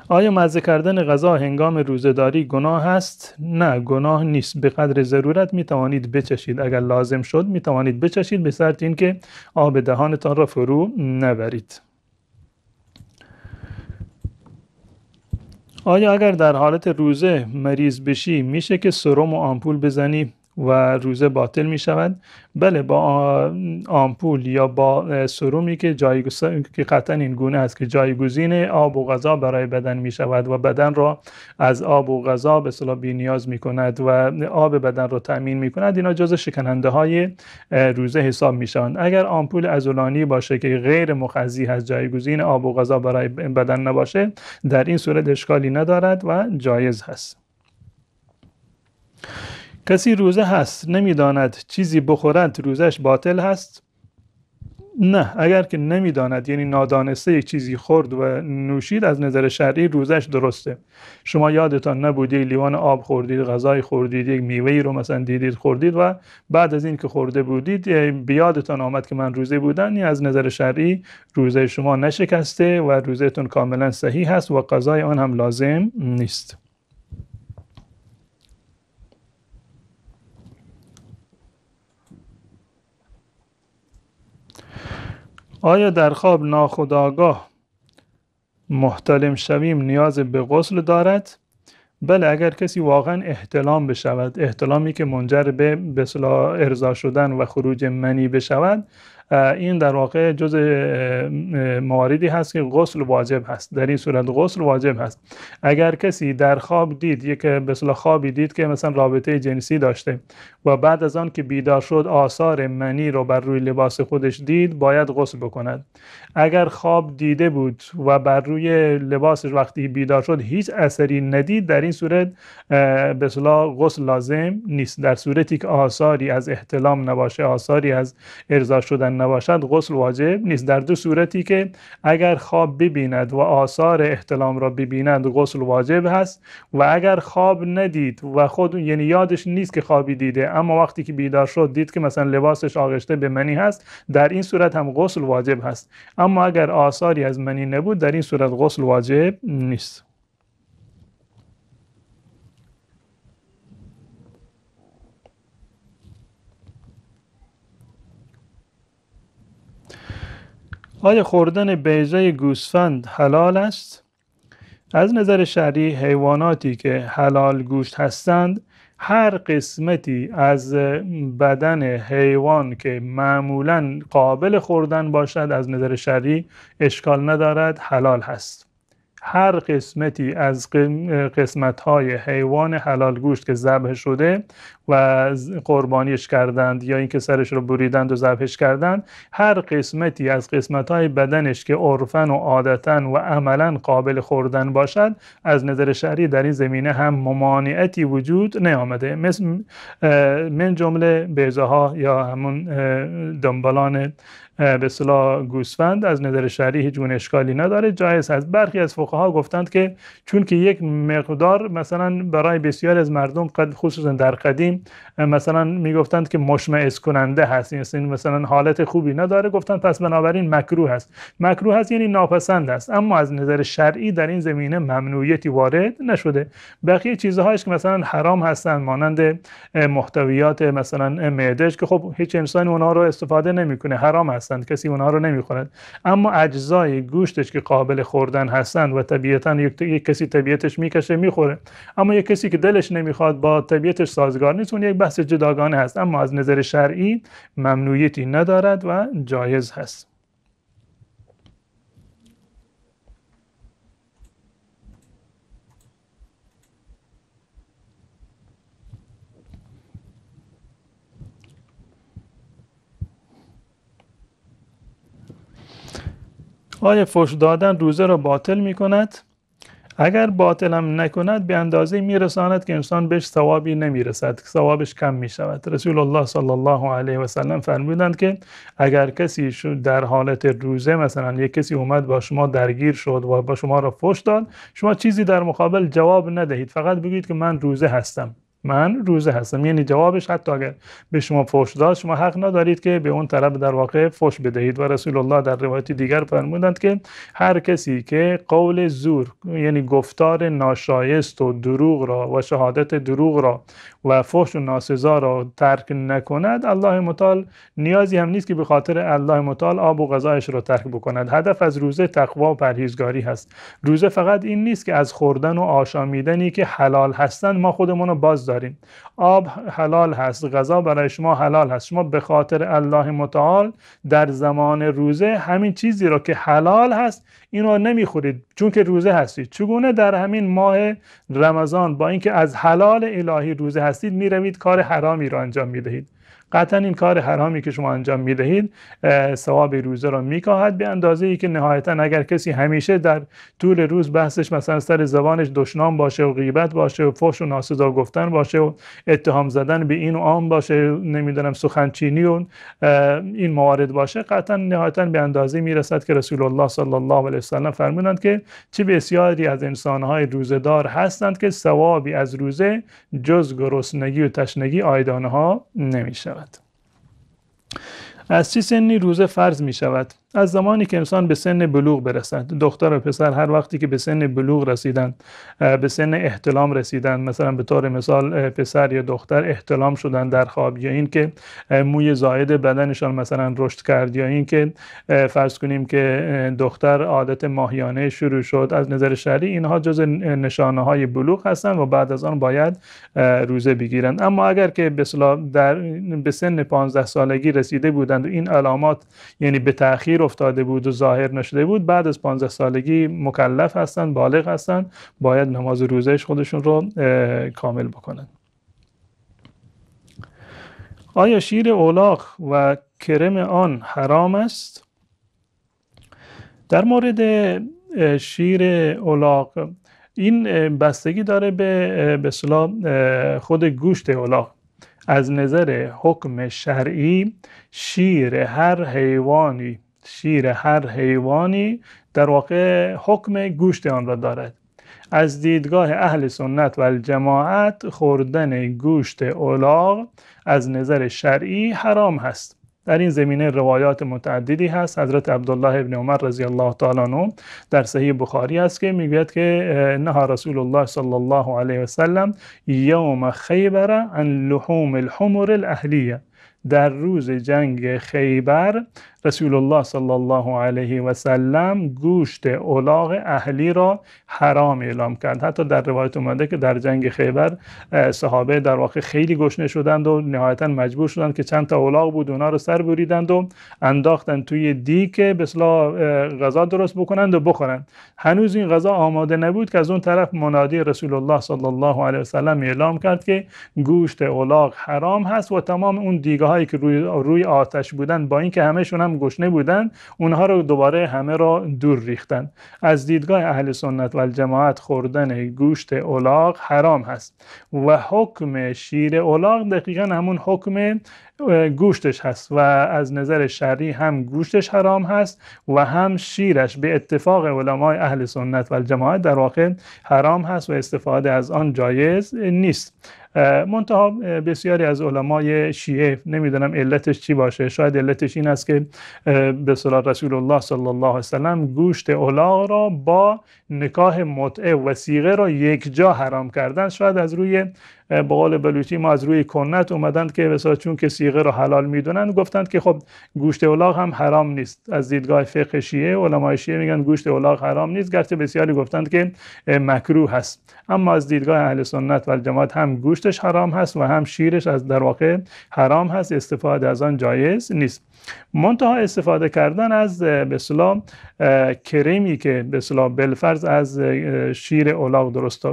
آیا مزه کردن غذا هنگام روزه‌داری گناه است؟ نه، گناه نیست. به قدر ضرورت می توانید بچشید، اگر لازم شد می توانید بچشید، به شرط اینکه آب دهانتان را فرو نبرید. آیا اگر در حالت روزه مریض بشی میشه که سرم و آمپول بزنی و روزه باطل می شود؟ بله، با آمپول یا با سرومی که قطعا این گونه است که جایگزین آب و غذا برای بدن می شود و بدن را از آب و غذا به اصطلاح بی‌نیاز می کند و آب بدن را تأمین می کند، اینا جزء شکننده های روزه حساب می شوند. اگر آمپول عضلانی باشه که غیر مغذی هست، جایگزین آب و غذا برای بدن نباشه، در این صورت اشکالی ندارد و جایز هست. کسی روزه هست نمیداند چیزی بخورد روزش باطل هست؟ نه، اگر که نمیداند یعنی نادانسته یک چیزی خورد و نوشید، از نظر شرعی روزش درسته. شما یادتان نبود یک لیوان آب خوردید، غذای خوردید، یک میوه‌ای رو مثلا دیدید خوردید و بعد از این که خورده بودید بیادتان آمد که من روزه بودم، این از نظر شرعی روزه شما نشکسته و روزهتون کاملا صحیح هست و قضای آن هم لازم نیست. آیا در خواب ناخودآگاه محتلم شویم نیاز به غسل دارد؟ بله، اگر کسی واقعا احتلام بشود، احتلامی که منجر به اصطلاح ارضا شدن و خروج منی بشود، این در واقع جز مواردی هست که غسل واجب هست. در این صورت غسل واجب هست. اگر کسی در خواب دید، یک به اصطلاح خوابی دید که مثلا رابطه جنسی داشته و بعد از آن که بیدار شد آثار منی رو بر روی لباس خودش دید، باید غسل بکند. اگر خواب دیده بود و بر روی لباسش وقتی بیدار شد هیچ اثری ندید، در این صورت به اصطلاح غسل لازم نیست. در صورتی که آثاری از احتلام نباشه، آثاری از ارضا شدن نباشد غسل واجب نیست. در دو صورتی که اگر خواب ببیند و آثار احتلام را ببیند غسل واجب هست، و اگر خواب ندید و خود یعنی یادش نیست که خوابی دیده، اما وقتی که بیدار شد دید که مثلا لباسش آغشته به منی هست، در این صورت هم غسل واجب هست. اما اگر آثاری از منی نبود در این صورت غسل واجب نیست. آیا خوردن بیضه گوسفند حلال است؟ از نظر شرعی حیواناتی که حلال گوشت هستند، هر قسمتی از بدن حیوان که معمولاً قابل خوردن باشد از نظر شرعی اشکال ندارد، حلال هست. هر قسمتی از قسمت‌های حیوان حلال گوشت که ذبح شده و قربانیش کردند یا اینکه سرش رو بریدند و ذبحش کردند، هر قسمتی از قسمت‌های بدنش که عرفاً و عادتاً و عملاً قابل خوردن باشد، از نظر شرعی در این زمینه هم ممانعتی وجود نیامده. مثل من جمله بیضه‌ها یا همون دنبالان به اصطلاح گوسفند از نظر شرعی هیچ گونه اشکالی نداره، جایز هست. برخی از فقها گفتند که چون که یک مقدار مثلا برای بسیار از مردم خصوصا در قدیم مثلا میگفتند که مشمئز کننده هست، یعنی مثلا حالت خوبی نداره، گفتند پس بنابراین مکروه است. مکروه است یعنی ناپسند است، اما از نظر شرعی در این زمینه ممنوعیتی وارد نشده. بقیه چیزهایش که مثلا حرام هستند مانند محتویات مثلا معده‌اش که خب هیچ انسانی اونها رو استفاده نمیکنه، حرام هست، کسی اونها رو نمیخورد. اما اجزای گوشتش که قابل خوردن هستند و طبیعتا یک کسی طبیعتش میکشه میخوره، اما یک کسی که دلش نمیخواد با طبیعتش سازگار نیست، اون یک بحث جداگانه هست، اما از نظر شرعی ممنوعیتی ندارد و جایز هست. آیا فحش دادن روزه را باطل می کند؟ اگر باطل هم نکند به اندازه میرساند که انسان بهش ثوابی نمیرسد، ثوابش کم می شود. رسول الله صلی الله علیه و سلم فرمودند که اگر کسی در حالت روزه مثلا یک کسی اومد با شما درگیر شد و با شما را فحش داد، شما چیزی در مقابل جواب ندهید، فقط بگید که من روزه هستم، من روزه هستم. یعنی جوابش حتی اگر به شما فحش داد شما حق ندارید که به اون طرف در واقع فحش بدهید. و رسول الله در روایت دیگر فرمودند که هر کسی که قول زور یعنی گفتار ناشایست و دروغ را و شهادت دروغ را و فحش و ناسزا را ترک نکند، الله متعال نیازی هم نیست که به خاطر الله متعال آب و غذایش را ترک بکند. هدف از روزه تقوا و پرهیزگاری هست. روزه فقط این نیست که از خوردن و آشامیدنی که حلال هستند ما خودمون رو باز داریم. آب حلال هست، غذا برای شما حلال هست، شما به خاطر الله متعال در زمان روزه همین چیزی را که حلال هست اینو نمیخورید چون که روزه هستید. چگونه در همین ماه رمضان با اینکه از حلال الهی روزه هستید میروید کار حرامی را انجام میدهید؟ قطعا این کار حرامی که شما انجام میدهید ثواب روزه را میکاهد، به اندازه ای که نهایتا اگر کسی همیشه در طول روز بحثش مثلا سر زبانش دشنام باشه و غیبت باشه و فحش و ناسزا گفتن باشه و اتهام زدن به این و آن باشه، نمیدونم سخنچینی و این موارد باشه، قطعا نهایتا به اندازه میرسد که رسول الله صلی الله علیه و سلم فرمودند که چه بسیاری از انسانهای روزه‌دار هستند که ثوابی از روزه جز گرسنگی و تشنگی عاید آنها نمیشود. از چه سنی روزه فرض می شود؟ از زمانی که انسان به سن بلوغ برسد. دختر و پسر هر وقتی که به سن بلوغ رسیدند، به سن احتلام رسیدند، مثلا به طور مثال پسر یا دختر احتلام شدن در خواب، یا این که موی زائد بدنشان مثلا رشد کرد، یا این که فرض کنیم که دختر عادت ماهیانه شروع شد، از نظر شرعی اینها جز نشانه های بلوغ هستند و بعد از آن باید روزه بگیرند. اما اگر که به سن 15 سالگی رسیده بودند و این علامات یعنی به تأخیر افتاده بود و ظاهر نشده بود، بعد از 15 سالگی مکلف هستند، بالغ هستند، باید نماز روزهش خودشون رو کامل بکنند. آیا شیر الاغ و کرم آن حرام است؟ در مورد شیر الاغ این بستگی داره به اصطلاح خود گوشت الاغ. از نظر حکم شرعی شیر هر حیوانی در واقع حکم گوشت آن را دارد. از دیدگاه اهل سنت و الجماعت خوردن گوشت الاغ از نظر شرعی حرام هست. در این زمینه روایات متعددی هست. حضرت عبدالله ابن عمر رضی الله تعالی عنه در صحیح بخاری است که میگوید که نهى رسول الله صلی الله علیه و سلم یوم خیبر عن لحوم الحمر الاهلیه. در روز جنگ خیبر رسول الله صلی الله علیه و سلم گوشت الاغ اهلی را حرام اعلام کرد. حتی در روایت اومده که در جنگ خیبر صحابه در واقع خیلی گشنه شدند و نهایتا مجبور شدند که چند تا الاغ بود اونا رو سر بریدند و انداختند توی دیگ که به اصطلاح غذا درست بکنند و بخورند. هنوز این غذا آماده نبود که از اون طرف منادی رسول الله صلی الله علیه و سلم اعلام کرد که گوشت الاغ حرام هست و تمام اون دیگه هایی که روی آتش بودن با اینکه همه‌شون هم گشنه بودن اونها رو دوباره همه را دور ریختن. از دیدگاه اهل سنت و الجماعت خوردن گوشت الاغ حرام هست و حکم شیر الاغ دقیقا همون حکم گوشتش هست و از نظر شرعی هم گوشتش حرام هست و هم شیرش به اتفاق علمای اهل سنت و الجماعت در واقع حرام هست و استفاده از آن جایز نیست. منتها بسیاری از علمای شیعه نمیدونم علتش چی باشه، شاید علتش این است که به صلاح رسول الله صلی الله علیه وسلم گوشت الاغ را با نکاح متعه و صیغه را یک جا حرام کردن. شاید از روی به قول بلوچی ما از روی کنت اومدند که مثلا چون که صیغه رو حلال میدونن گفتند که خب گوشت الاغ هم حرام نیست. از دیدگاه فقه شیعه علمای شیعه میگن گوشت الاغ حرام نیست، گرچه بسیاری گفتند که مکروه هست. اما از دیدگاه اهل سنت و الجماعت هم گوشتش حرام هست و هم شیرش از در واقع حرام هست، استفاده از آن جایز نیست. منتها استفاده کردن از به اصطلاح کریمی که به اصطلاح بالفرض از شیر الاغ درست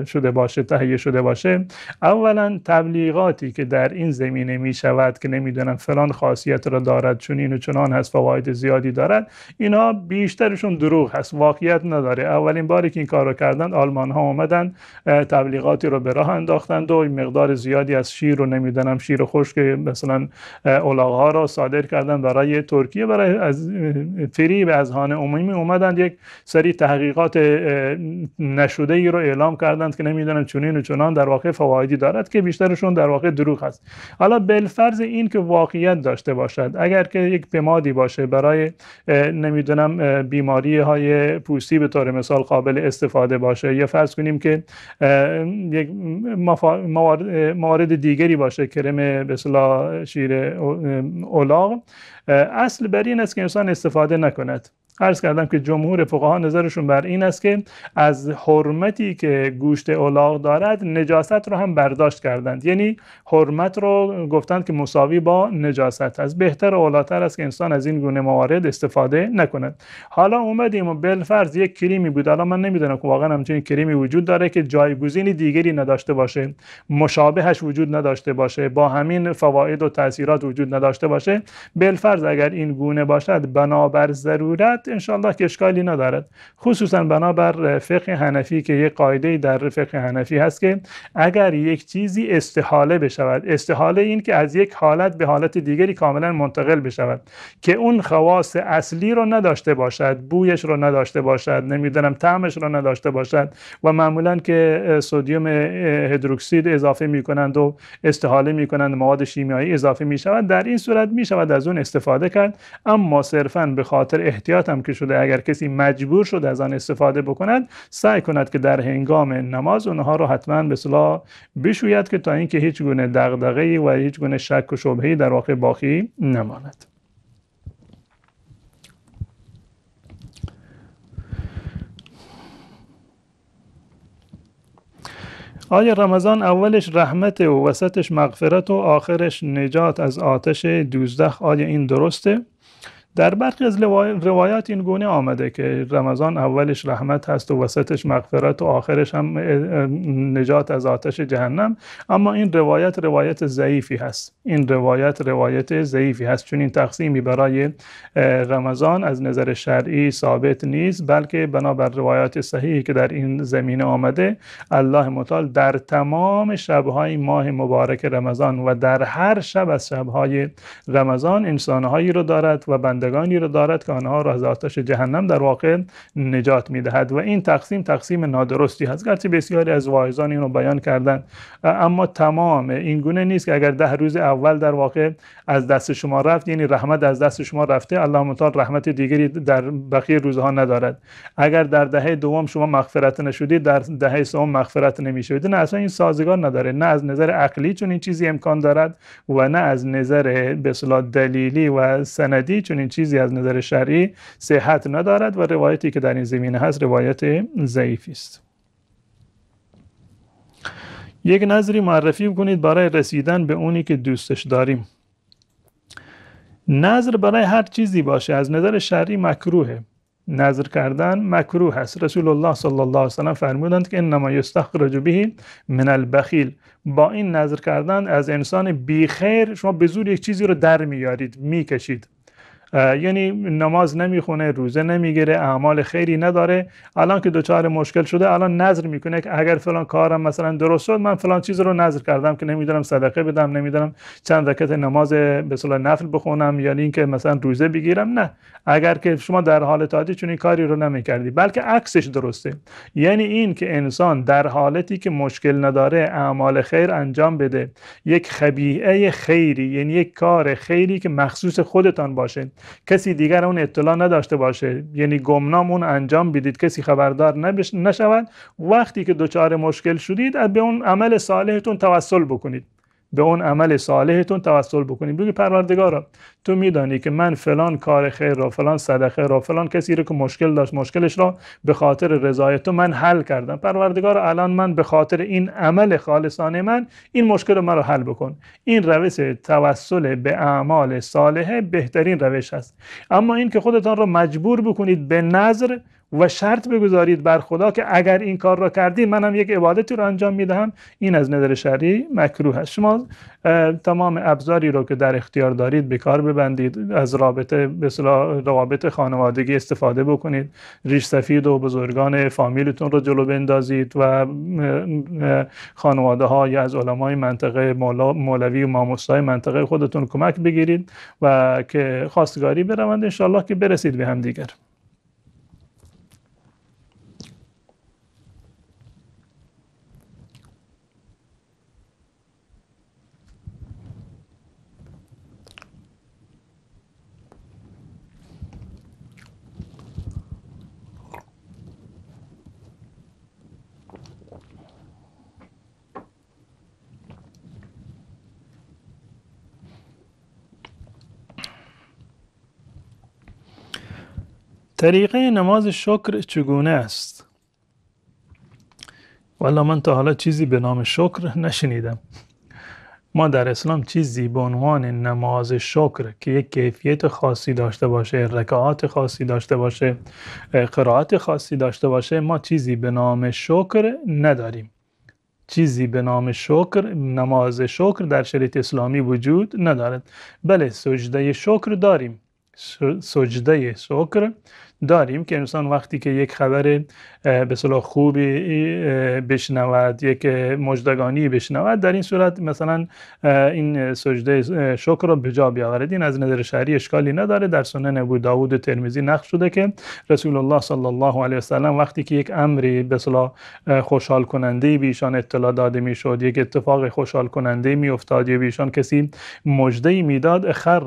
شده باشه، تهیه شده باشه، اولا تبلیغاتی که در این زمینه می شود که نمیدونم فلان خاصیت را دارد، چون این و چنان هست، فواید زیادی دارد، اینا بیشترشون دروغ هست، واقعیت نداره. اولین باری که این کار رو کردن آلمان ها اومدن تبلیغاتی رو به راه انداختند و مقدار زیادی از شیر رو نمیدونم شیر خشک مثلا الاغ ها را صادر کردن برای ترکیه، برای از فریب اذهان عمومی اومدن یک سری تحقیقات نشده ای رو اعلام کردند که نمیدونم چنین و چنان در واقع فوایدی دارد که بیشترشون در واقع دروغ است. حالا بالفرض این که واقعیت داشته باشد، اگر که یک پمادی باشه برای نمیدونم بیماری های پوستی به طور مثال قابل استفاده باشه، یا فرض کنیم که یک موارد دیگری باشه، کرم به اصطلاح شیر الاغ، اصل بر این است که انسان استفاده نکند. عرض کردم که جمهور فقها نظرشون بر این است که از حرمتی که گوشت الاغ دارد نجاست رو هم برداشت کردند، یعنی حرمت رو گفتند که مساوی با نجاست است. بهتر و اولاتر است که انسان از این گونه موارد استفاده نکند. حالا اومدیم و بالفرض یک کریمی بود، حالا من نمیدونم که واقعا همچین کریمی وجود داره که جایگزین دیگری نداشته باشه، مشابهش وجود نداشته باشه، با همین فواید و تاثیرات وجود نداشته باشه، بالفرض اگر این گونه باشد بنابر ضرورت انشاءالله که اشکالی ندارد. خصوصا بنابر فقه حنفی که یک قاعده در فقه حنفی هست که اگر یک چیزی استحاله بشود، استحاله این که از یک حالت به حالت دیگری کاملا منتقل بشود که اون خواص اصلی رو نداشته باشد، بویش رو نداشته باشد، نمیدونم طعمش رو نداشته باشد و معمولا که سدیم هیدروکسید اضافه میکنند و استحاله میکنند مواد شیمیایی اضافه میشود، در این صورت میشود از اون استفاده کرد. اما صرفا به خاطر احتیاط هم که شده، اگر کسی مجبور شد از آن استفاده بکند، سعی کند که در هنگام نماز اونها رو حتما به اصطلاح بشوید که تا اینکه هیچ گونه دغدغه‌ای و هیچ گونه شک و شبهه‌ای در واقع باقی نماند. آیا رمضان اولش رحمت و وسطش مغفرت و آخرش نجات از آتش دوزخ، آیا این درسته؟ در برخی از روایات این گونه آمده که رمضان اولش رحمت هست و وسطش مغفرت و آخرش هم نجات از آتش جهنم، اما این روایت ضعیفی هست. این روایت ضعیفی هست، چون این تقسیمی برای رمضان از نظر شرعی ثابت نیست، بلکه بنابر روایات صحیحی که در این زمینه آمده، الله متعال در تمام شب‌های ماه مبارک رمضان و در هر شب از شب‌های رمضان انسان‌هایی رو دارد و بندگانی رو دارد که آنها را از آتش جهنم در واقع نجات می‌دهد و این تقسیم نادرستی هست. گرچه بسیاری از واعظان این رو بیان کردند، اما تمام این گونه نیست که اگر 10 روز اول در واقع از دست شما رفت، یعنی رحمت از دست شما رفته، الله متعال رحمت دیگری در بقیه روزها ندارد. اگر در دهه دوم شما مغفرت نشدید، در دهه سوم مغفرت نمی‌شوید. نه، اصلا این سازگار نداره، نه از نظر عقلی چون این چیزی امکان دارد و نه از نظر به اصطلاح دلیلی و سندی چون این چیزی از نظر شرعی صحت ندارد و روایتی که در این زمینه هست روایت ضعیفی است. یک نظری معرفی کنید برای رسیدن به اونی که دوستش داریم. نظر برای هر چیزی باشه از نظر شرعی مکروهه. نظر کردن مکروه است. رسول الله صلی الله علیه و سلم فرمودند که انما یستخرج به من البخیل. با این نظر کردن از انسان بیخیر شما به زور یک چیزی رو در میارید، میکشید. یعنی نماز نمیخونه، روزه نمیگیره، اعمال خیری نداره، الان که دوچار مشکل شده الان نظر میکنه که اگر فلان کارم مثلا درست شد، من فلان چیز رو نظر کردم که نمیدونم صدقه بدم، نمیدونم چند رکعت نماز به اصطلاح نفل بخونم، یعنی اینکه مثلا روزه بگیرم. نه، اگر که شما در حالت عادی چون این کاری رو نمیکردی، بلکه عکسش درسته. یعنی این که انسان در حالتی که مشکل نداره اعمال خیر انجام بده، یک خبیئه خیری، یعنی یک کار خیری که مخصوص خودتان باشه، کسی دیگر اون اطلاع نداشته باشه، یعنی گمنام اون انجام بدید، کسی خبردار نشود. وقتی که دچار مشکل شدید به اون عمل صالحتون توسل بکنید، به اون عمل صالحتون توسل بکنید. بگید پروردگارا تو میدانی که من فلان کار خیر را، فلان صدقه را، فلان کسی رو که مشکل داشت مشکلش را به خاطر رضای تو من حل کردم. پروردگارا الان من به خاطر این عمل خالصانه من این مشکل رو مرا حل بکن. این روش توسل به اعمال صالحه بهترین روش است. اما این که خودتان را مجبور بکنید به نذر و شرط بگذارید بر خدا که اگر این کار را کردید منم یک عبادتی رو انجام میدهم، این از نظر شرعی مکروه است. شما تمام ابزاری رو که در اختیار دارید به کار ببندید، از رابطه به اصطلاح روابط خانوادگی استفاده بکنید، ریش سفید و بزرگان فامیلتون رو جلو بندازید و خانواده ها یا از علمای منطقه مولوی و ماموسای منطقه خودتون کمک بگیرید و که خواستگاری بروند، انشالله که برسید به هم دیگر. طریقه نماز شکر چگونه است؟ والا من تا حالا چیزی به نام شکر نشنیدم. ما در اسلام چیزی به عنوان نماز شکر که یک کیفیت خاصی داشته باشه، رکعات خاصی داشته باشه، قرائت خاصی داشته باشه، ما چیزی به نام شکر نداریم. چیزی به نام شکر، نماز شکر در شریعت اسلامی وجود ندارد. بله، سجده شکر داریم. سجده شکر داریم که انسان وقتی که یک خبر به اصطلاح خوبی بشنود، یک مژدگانی بشنود، در این صورت مثلا این سجده شکر رو به جا بیاورد. این از نظر شرعی اشکالی نداره. در سنن ابو داود و ترمذی نقل شده که رسول الله صلی الله علیه و سلم وقتی که یک امری به اصطلاح خوشحال کننده به ایشان اطلاع داده میشد، یک اتفاق خوشحال کننده می افتاد یا به ایشان کسی مژده میداد، خر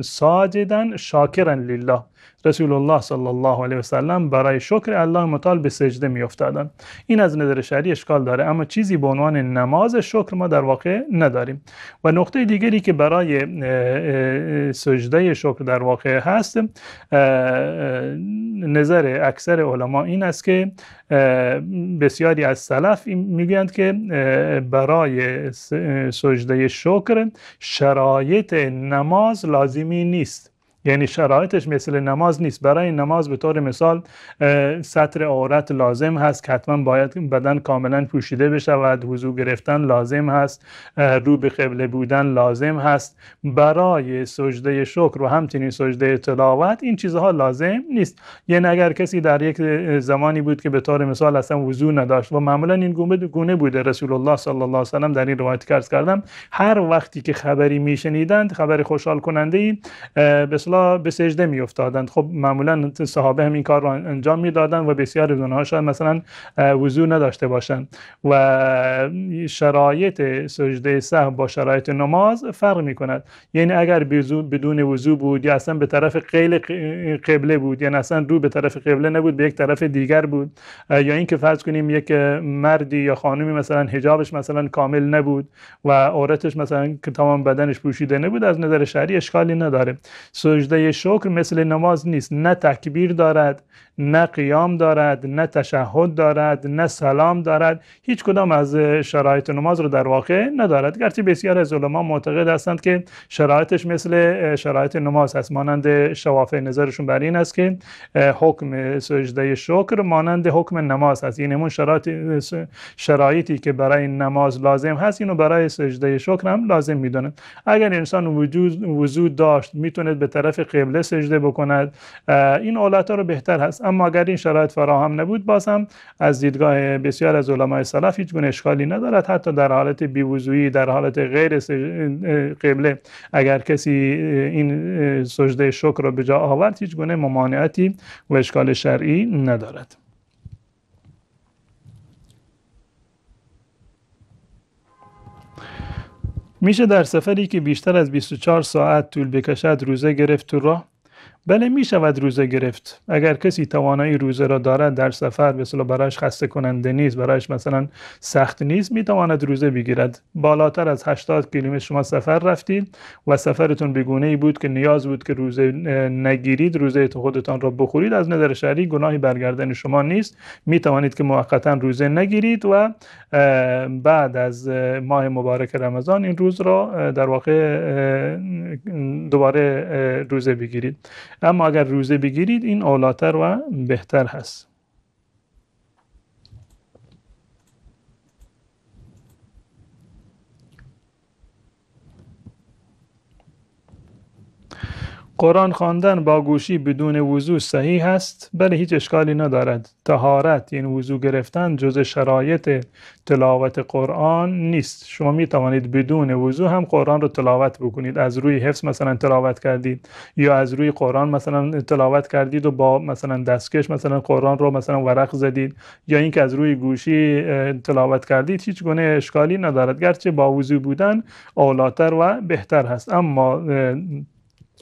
ساجدا شاکرا لله، رسول الله صلی الله علیه و سلم برای شکر الله متعال به سجده می افتادند. این از نظر شرعی اشکال داره، اما چیزی به عنوان نماز شکر ما در واقع نداریم. و نقطه دیگری که برای سجده شکر در واقع هست، نظر اکثر علما این است که بسیاری از سلف میگویند که برای سجده شکر شرایط نماز لازمی نیست. یعنی شرایطش مثل نماز نیست. برای نماز به طور مثال ستر عورت لازم هست که حتما باید بدن کاملا پوشیده بشود، وضو گرفتن لازم هست، رو به قبله بودن لازم هست. برای سجده شکر و همچنین سجده تلاوت این چیزها لازم نیست. یعنی اگر کسی در یک زمانی بود که به طور مثال اصلا وضو نداشت و معمولا این گونه بوده، رسول الله صلی الله علیه و سلم در این روایت عرض کردم هر وقتی که خبری میشنیدند، خبر خوشحال کننده ای، به سجده می افتادند. خب معمولا صحابه هم این کار رو انجام میدادند و بسیار از اونها شاید مثلا وضو نداشته باشند و شرایط سجده سهو با شرایط نماز فرق می کند. یعنی اگر بدون وضو بود یا اصلا به طرف غیر قبله بود، یعنی اصلا رو به طرف قبله نبود، به یک طرف دیگر بود، یا اینکه فرض کنیم یک مردی یا خانمی مثلا حجابش مثلا کامل نبود و عورتش مثلا که تمام بدنش پوشیده نبود، از نظر شرعی اشکالی نداره. سجده شکر مثل نماز نیست، نه تکبیر دارد، نه قیام دارد، نه تشهد دارد، نه سلام دارد، هیچ کدام از شرایط نماز رو در واقع ندارد. گرچه بسیار از علما معتقد هستند که شرایطش مثل شرایط نماز هست، مانند شوافع نظرشون بر این است که حکم سجده شکر مانند حکم نماز هست. یعنی اون شرایطی که برای نماز لازم هست اینو برای سجده شکر هم لازم میدونن. اگر انسان وضو داشت میتونه به طرف قبله سجده بکند، این اولتا رو بهتر هست. اما اگر این شرایط فراهم نبود، باز هم از دیدگاه بسیار از علمای سلف هیچ گونه اشکالی ندارد. حتی در حالت بی‌وضویی، در حالت غیر قبله، اگر کسی این سجده شکر رو به جا آورد، هیچ گونه ممانعتی و اشکال شرعی ندارد. میشه در سفری که بیشتر از 24 ساعت طول بکشد روزه گرفت تو راه؟ بله می شود روزه گرفت. اگر کسی توانایی روزه را دارد، در سفر مثلا برایش خسته کننده نیست، برایش مثلا سخت نیست، می تواند روزه بگیرد. بالاتر از 80 کیلومتر شما سفر رفتید و سفرتون به گونه‌ای بود که نیاز بود که روزه نگیرید، روزه خودتان را بخورید، از نظر شرعی گناهی برگردن شما نیست. می توانید که موقتا روزه نگیرید و بعد از ماه مبارک رمضان این روز را در واقع دوباره روزه بگیرید. اما اگر روزه بگیرید این اولاتر و بهتر هست. قرآن خواندن با گوشی بدون وضو صحیح است؟ بله، هیچ اشکالی ندارد. طهارت یعنی وضو گرفتن جز شرایط تلاوت قرآن نیست. شما می توانید بدون وضو هم قرآن رو تلاوت بکنید. از روی حفظ مثلا تلاوت کردید یا از روی قرآن مثلا تلاوت کردید و با مثلا دستکش مثلا قرآن رو مثلا ورق زدید، یا اینکه از روی گوشی تلاوت کردید، هیچ گونه اشکالی ندارد. گرچه با وضو بودن اولاتر و بهتر هست، اما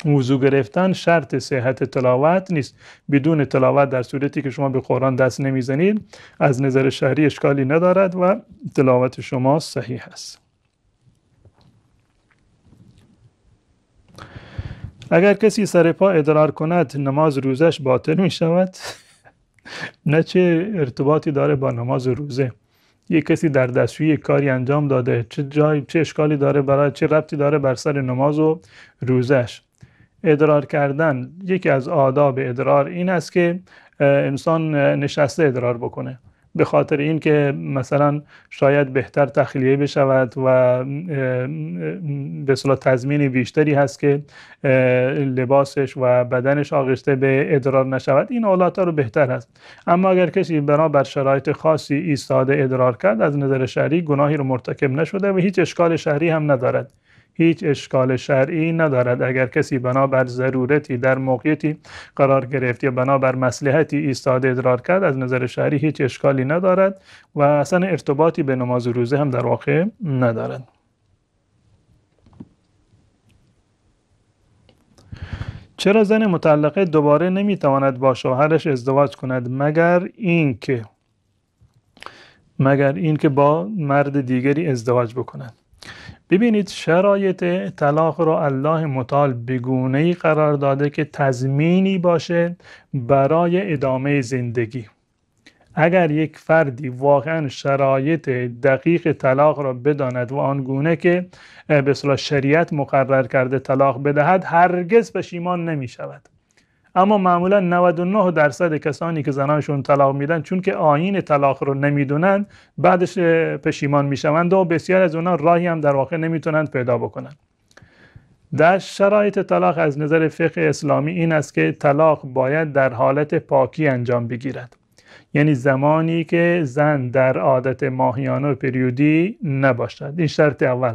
وضو گرفتن شرط صحت تلاوت نیست. بدون تلاوت در صورتی که شما به قرآن دست نمیزنید از نظر شرعی اشکالی ندارد و تلاوت شما صحیح است. اگر کسی سر پا ادرار کند نماز روزش باطل می شود؟ نه، چه ارتباطی داره با نماز و روزه؟ یک کسی در دستشویی کاری انجام داده، چه اشکالی داره، چه ربطی داره بر سر نماز و روزش؟ ادرار کردن، یکی از آداب ادرار این است که انسان نشسته ادرار بکنه، به خاطر این که مثلا شاید بهتر تخلیه بشود و به اصطلاح تضمین بیشتری هست که لباسش و بدنش آغشته به ادرار نشود. این اولاتر رو بهتر هست. اما اگر کسی بنابر شرایط خاصی ایستاده ادرار کرد، از نظر شرعی گناهی رو مرتکب نشده و هیچ اشکال شرعی هم ندارد. هیچ اشکال شرعی ندارد. اگر کسی بنابر ضرورتی در موقعیتی قرار گرفت یا بنابر مصلحتی ایستاده ادرار کرد، از نظر شرعی هیچ اشکالی ندارد و اصلا ارتباطی به نماز و روزه هم در واقع ندارد. چرا زن مطلقه دوباره نمیتواند با شوهرش ازدواج کند مگر اینکه با مرد دیگری ازدواج بکند؟ ببینید، شرایط طلاق را الله متعال به گونه‌ای قرار داده که تضمینی باشه برای ادامه زندگی. اگر یک فردی واقعا شرایط دقیق طلاق را بداند و آنگونه که به اصطلاح شریعت مقرر کرده طلاق بدهد، هرگز پشیمان نمی شود. اما معمولا 99% کسانی که زنانشون طلاق میدن چون که آیین طلاق رو نمیدونن بعدش پشیمان میشوند و بسیار از اونها راهی هم در واقع نمیتونند پیدا بکنن. در شرایط طلاق از نظر فقه اسلامی این است که طلاق باید در حالت پاکی انجام بگیرد، یعنی زمانی که زن در عادت ماهیانه و پریودی نباشد. این شرط اول.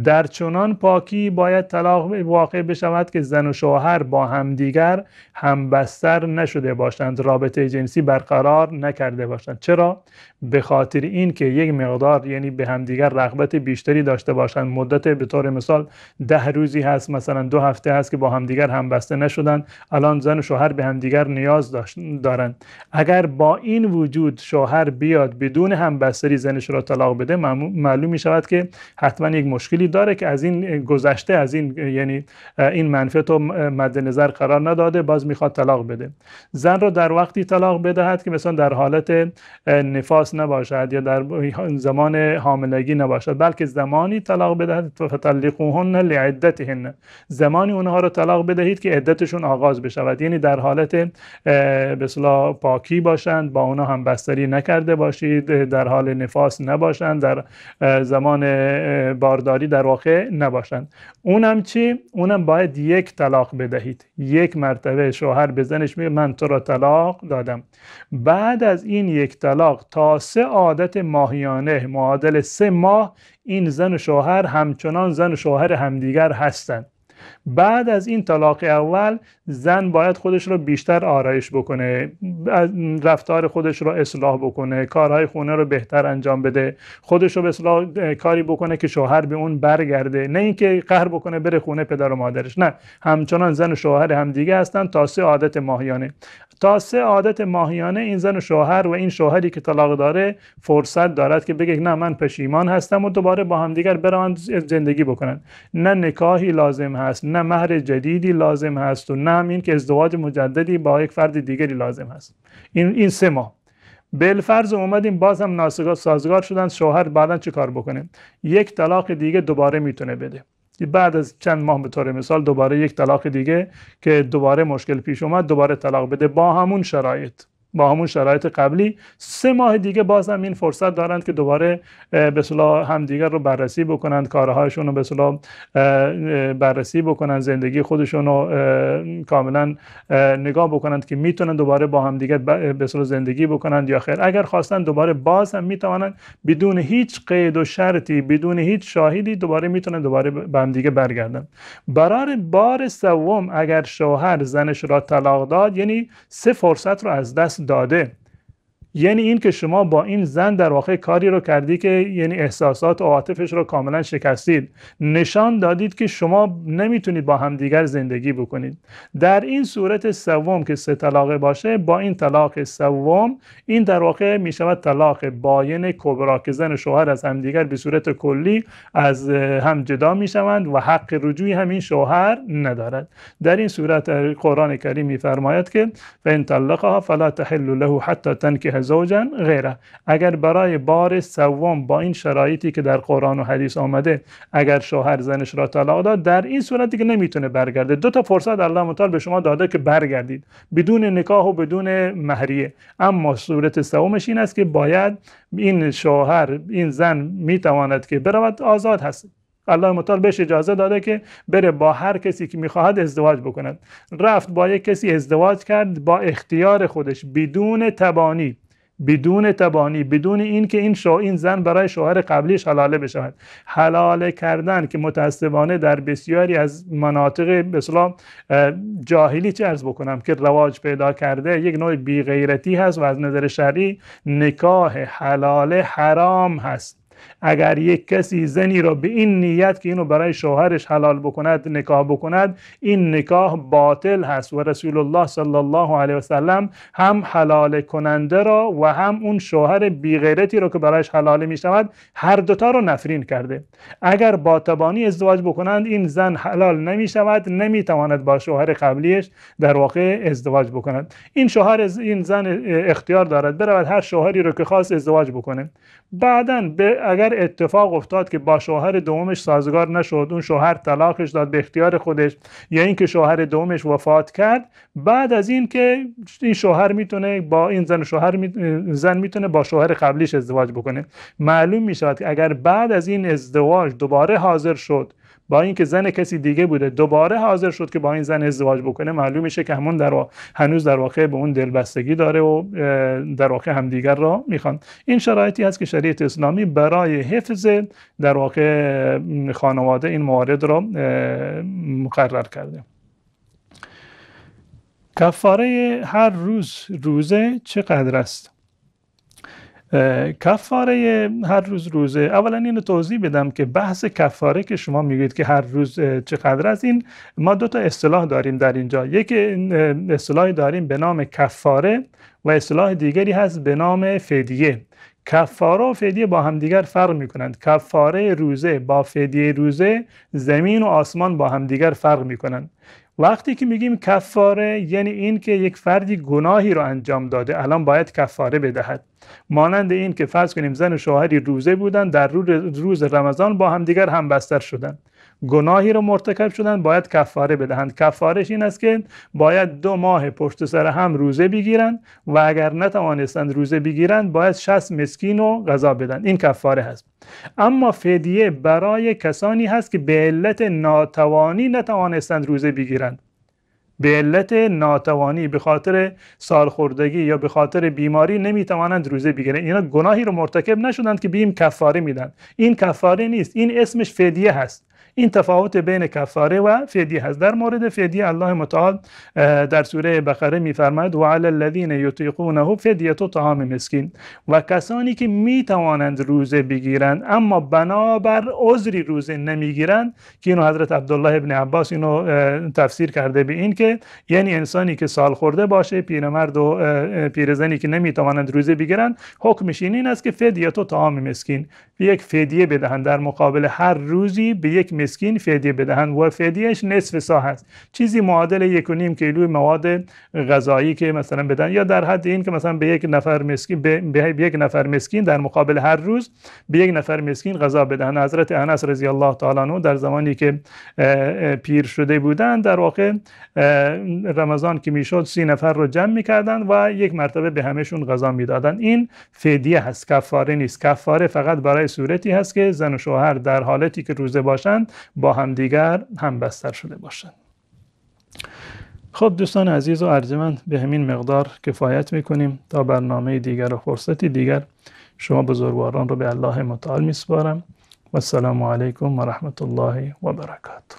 در چنان پاکی باید طلاق واقع بشود که زن و شوهر با همدیگر همبستر نشده باشند، رابطه جنسی برقرار نکرده باشند. چرا؟ به خاطر این که یک مقدار یعنی به همدیگر رغبت بیشتری داشته باشند. مدت به طور مثال 10 روزی هست، مثلا 2 هفته هست که با همدیگر همبسته نشدن، الان زن و شوهر به همدیگر نیاز دارند. اگر با این وجود شوهر بیاد بدون همبستری زنش را طلاق بده، معلوم می شود که حتما یک مشکلی داره که از این گذشته، از این یعنی این منفعت رو مد نظر قرار نداده، باز میخواد طلاق بده. زن رو در وقتی طلاق بدهد که مثلا در حالت نفاس نباشد یا در زمان حاملگی نباشد، بلکه زمانی طلاق بدهد فطلقوهن لعدتهن، زمانی اونها رو طلاق بدهید که عدتشون آغاز بشود، یعنی در حالت به اصطلاح پاکی باشند، با اونها هم بستری نکرده باشید، در حال نفاس نباشند، در زمان بارداری در واقع نباشند. اونم چی؟ اونم باید یک طلاق بدهید. یک مرتبه شوهر به زنش میگه من تو را طلاق دادم. بعد از این یک طلاق تا 3 عادت ماهیانه معادل 3 ماه این زن و شوهر همچنان زن و شوهر همدیگر هستند. بعد از این طلاق اول زن باید خودش رو بیشتر آرایش بکنه، رفتار خودش رو اصلاح بکنه، کارهای خونه رو بهتر انجام بده، خودش رو به اصلاح کاری بکنه که شوهر به اون برگرده، نه اینکه قهر بکنه بره خونه پدر و مادرش. نه، همچنان زن و شوهر همدیگه هستن تا 3 عادت ماهیانه. تا 3 عادت ماهیانه این زن و شوهر و این شوهری که طلاق داره فرصت دارد که بگه نه من پشیمان هستم و دوباره با همدیگر برن زندگی بکنن. نه نکاحی لازم هست، نه مهر جدیدی لازم هست و نه این که ازدواج مجددی با یک فرد دیگری لازم هست. این 3 ماه. بالفرض اومدیم باز هم سازگار شدن، شوهر بعداً چه کار بکنه؟ یک طلاق دیگه دوباره میتونه بده. بعد از چند ماه به طور مثال دوباره یک طلاق دیگه که دوباره مشکل پیش اومد دوباره طلاق بده با همون شرایط قبلی. 3 ماه دیگه باز هم این فرصت دارند که دوباره به اصطلاح همدیگر رو بررسی بکنند، کارهایشون رو به اصطلاح بررسی بکنند، زندگی خودشون رو کاملا نگاه بکنند که میتونن دوباره با همدیگر به اصطلاح زندگی بکنند یا خیر. اگر خواستن دوباره باز هم میتونن بدون هیچ قید و شرطی، بدون هیچ شاهدی دوباره میتونن دوباره به همدیگه برگردن. برای بار سوم اگر شوهر زنش را طلاق داد، یعنی 3 فرصت رو از دست داده. یعنی این که شما با این زن در واقع کاری رو کردی که یعنی احساسات و عاطفش رو کاملا شکستید، نشان دادید که شما نمیتونید با همدیگر زندگی بکنید. در این صورت سوم که 3 طلاق باشه، با این طلاق سوم این در واقع میشود طلاق باین کبرا که زن و شوهر از همدیگر به صورت کلی از هم جدا میشوند و حق رجوعی هم این شوهر ندارد. در این صورت قرآن کریم میفرماید که فإن طلقها فلا تحل له حتی تنکح زوجا غیره. اگر برای بار سوم با این شرایطی که در قرآن و حدیث آمده اگر شوهر زنش را طلاق داد، در این صورت دیگه نمیتونه برگرده. 2 تا فرصت الله متعال به شما داده که برگردید بدون نکاح و بدون مهریه. اما صورت سومش این است که باید این شوهر، این زن میتواند که برود، آزاد هست. الله متعال بهش اجازه داده که بره با هر کسی که میخواهد ازدواج بکند. رفت با یک کسی ازدواج کرد با اختیار خودش، بدون تبانی، بدون این که این زن برای شوهر قبلیش حلاله بشود. حلاله کردن که متاسفانه در بسیاری از مناطق به اصطلاح جاهلی چه عرض بکنم که رواج پیدا کرده، یک نوع بی‌غیرتی هست و از نظر شرعی نکاح حلاله حرام هست. اگر یک کسی زنی را به این نیت که اینو برای شوهرش حلال بکند نکاح بکند، این نکاح باطل هست و رسول الله صلی الله علیه و سلم هم حلال کننده را و هم اون شوهر بیغیرتی را که برایش حلال می شود هر دوتا را نفرین کرده. اگر با تبانی ازدواج بکنند این زن حلال نمی شود، نمی تواند با شوهر قبلیش در واقع ازدواج بکند. این زن اختیار دارد برود هر شوهری رو که خواست ازدواج بکنه. بعداً اگر اتفاق افتاد که با شوهر دومش سازگار نشد، اون شوهر طلاقش داد به اختیار خودش یا اینکه شوهر دومش وفات کرد، بعد از این که این شوهر میتونه با این زن میتونه با شوهر قبلیش ازدواج بکنه. معلوم میشود که اگر بعد از این ازدواج دوباره حاضر شد، با اینکه زن کسی دیگه بوده دوباره حاضر شد که با این زن ازدواج بکنه، معلوم میشه که هنوز در واقع به اون دلبستگی داره و در واقع همدیگر را میخوان. این شرایطی هست که شریعت اسلامی برای حفظ در واقع خانواده این موارد را مقرر کرده. کفاره هر روزه چقدر است؟ کفاره هر روزه، اولا اینو توضیح بدم که بحث کفاره که شما میگید که هر روز چقدر است، این ما دو تا اصطلاح داریم در اینجا. یک اصطلاحی داریم به نام کفاره و اصطلاح دیگری هست به نام فدیه. کفاره و فدیه با همدیگر فرق میکنند. کفاره روزه با فدیه روزه زمین و آسمان با همدیگر فرق میکنند. وقتی که میگیم کفاره یعنی این که یک فردی گناهی رو انجام داده الان باید کفاره بدهد. مانند این که فرض کنیم زن و شوهری روزه بودن، در روز رمضان با همدیگر هم بستر شدن، گناهی رو مرتکب شدن، باید کفاره بدهند. کفارش این است که باید 2 ماه پشت سر هم روزه بگیرند و اگر نتوانستند روزه بگیرند باید 60 مسکین رو غذا بدن. این کفاره هست. اما فدیه برای کسانی هست که به علت ناتوانی نتوانستند روزه بگیرند، به علت ناتوانی، به خاطر سالخوردگی یا به خاطر بیماری نمیتوانند روزه بگیرند. اینا گناهی رو مرتکب نشدند که بیم کفاره میدن. این کفاره نیست، این اسمش فدیه هست. این تفاوت بین کفاره و فدیه هست. در مورد فدیه الله متعال در سوره بقره میفرماید و علی الذین یطیقونه فدیه طعام مسکین، و کسانی که میتوانند روزه بگیرند اما بنابر عذری روزه نمیگیرند، که اینو حضرت عبدالله ابن عباس اینو تفسیر کرده به این که یعنی انسانی که سال خورده باشه، پیرمرد و پیرزنی که نمیتوانند روزه بگیرند، حکمش این است که فدیه طعام مسکین، یک فدیه بدهند در مقابل هر روزی به یک مسکین فدیه بدهند و فدیهش نصف سا هست، چیزی معادل 1.5 کیلو مواد غذایی که مثلا بدن، یا در حد این که مثلا به یک نفر مسکین در مقابل هر روز به یک نفر مسکین غذا بدهند. حضرت انس رضی الله تعالی عنه در زمانی که پیر شده بودند در واقع رمضان که میشد 30 نفر رو جمع میکردند و یک مرتبه به همهشون غذا میدادند. این فدیه هست، کفاره نیست. کفاره فقط برای صورتی هست که زن و شوهر در حالتی که روزه باشند با همدیگر هم بستر شده باشند. خب دوستان عزیز و ارجمند، به همین مقدار کفایت میکنیم. تا برنامه دیگر و فرصتی دیگر شما بزرگواران رو به الله متعال میسپارم و السلام علیکم و رحمت الله و برکاته.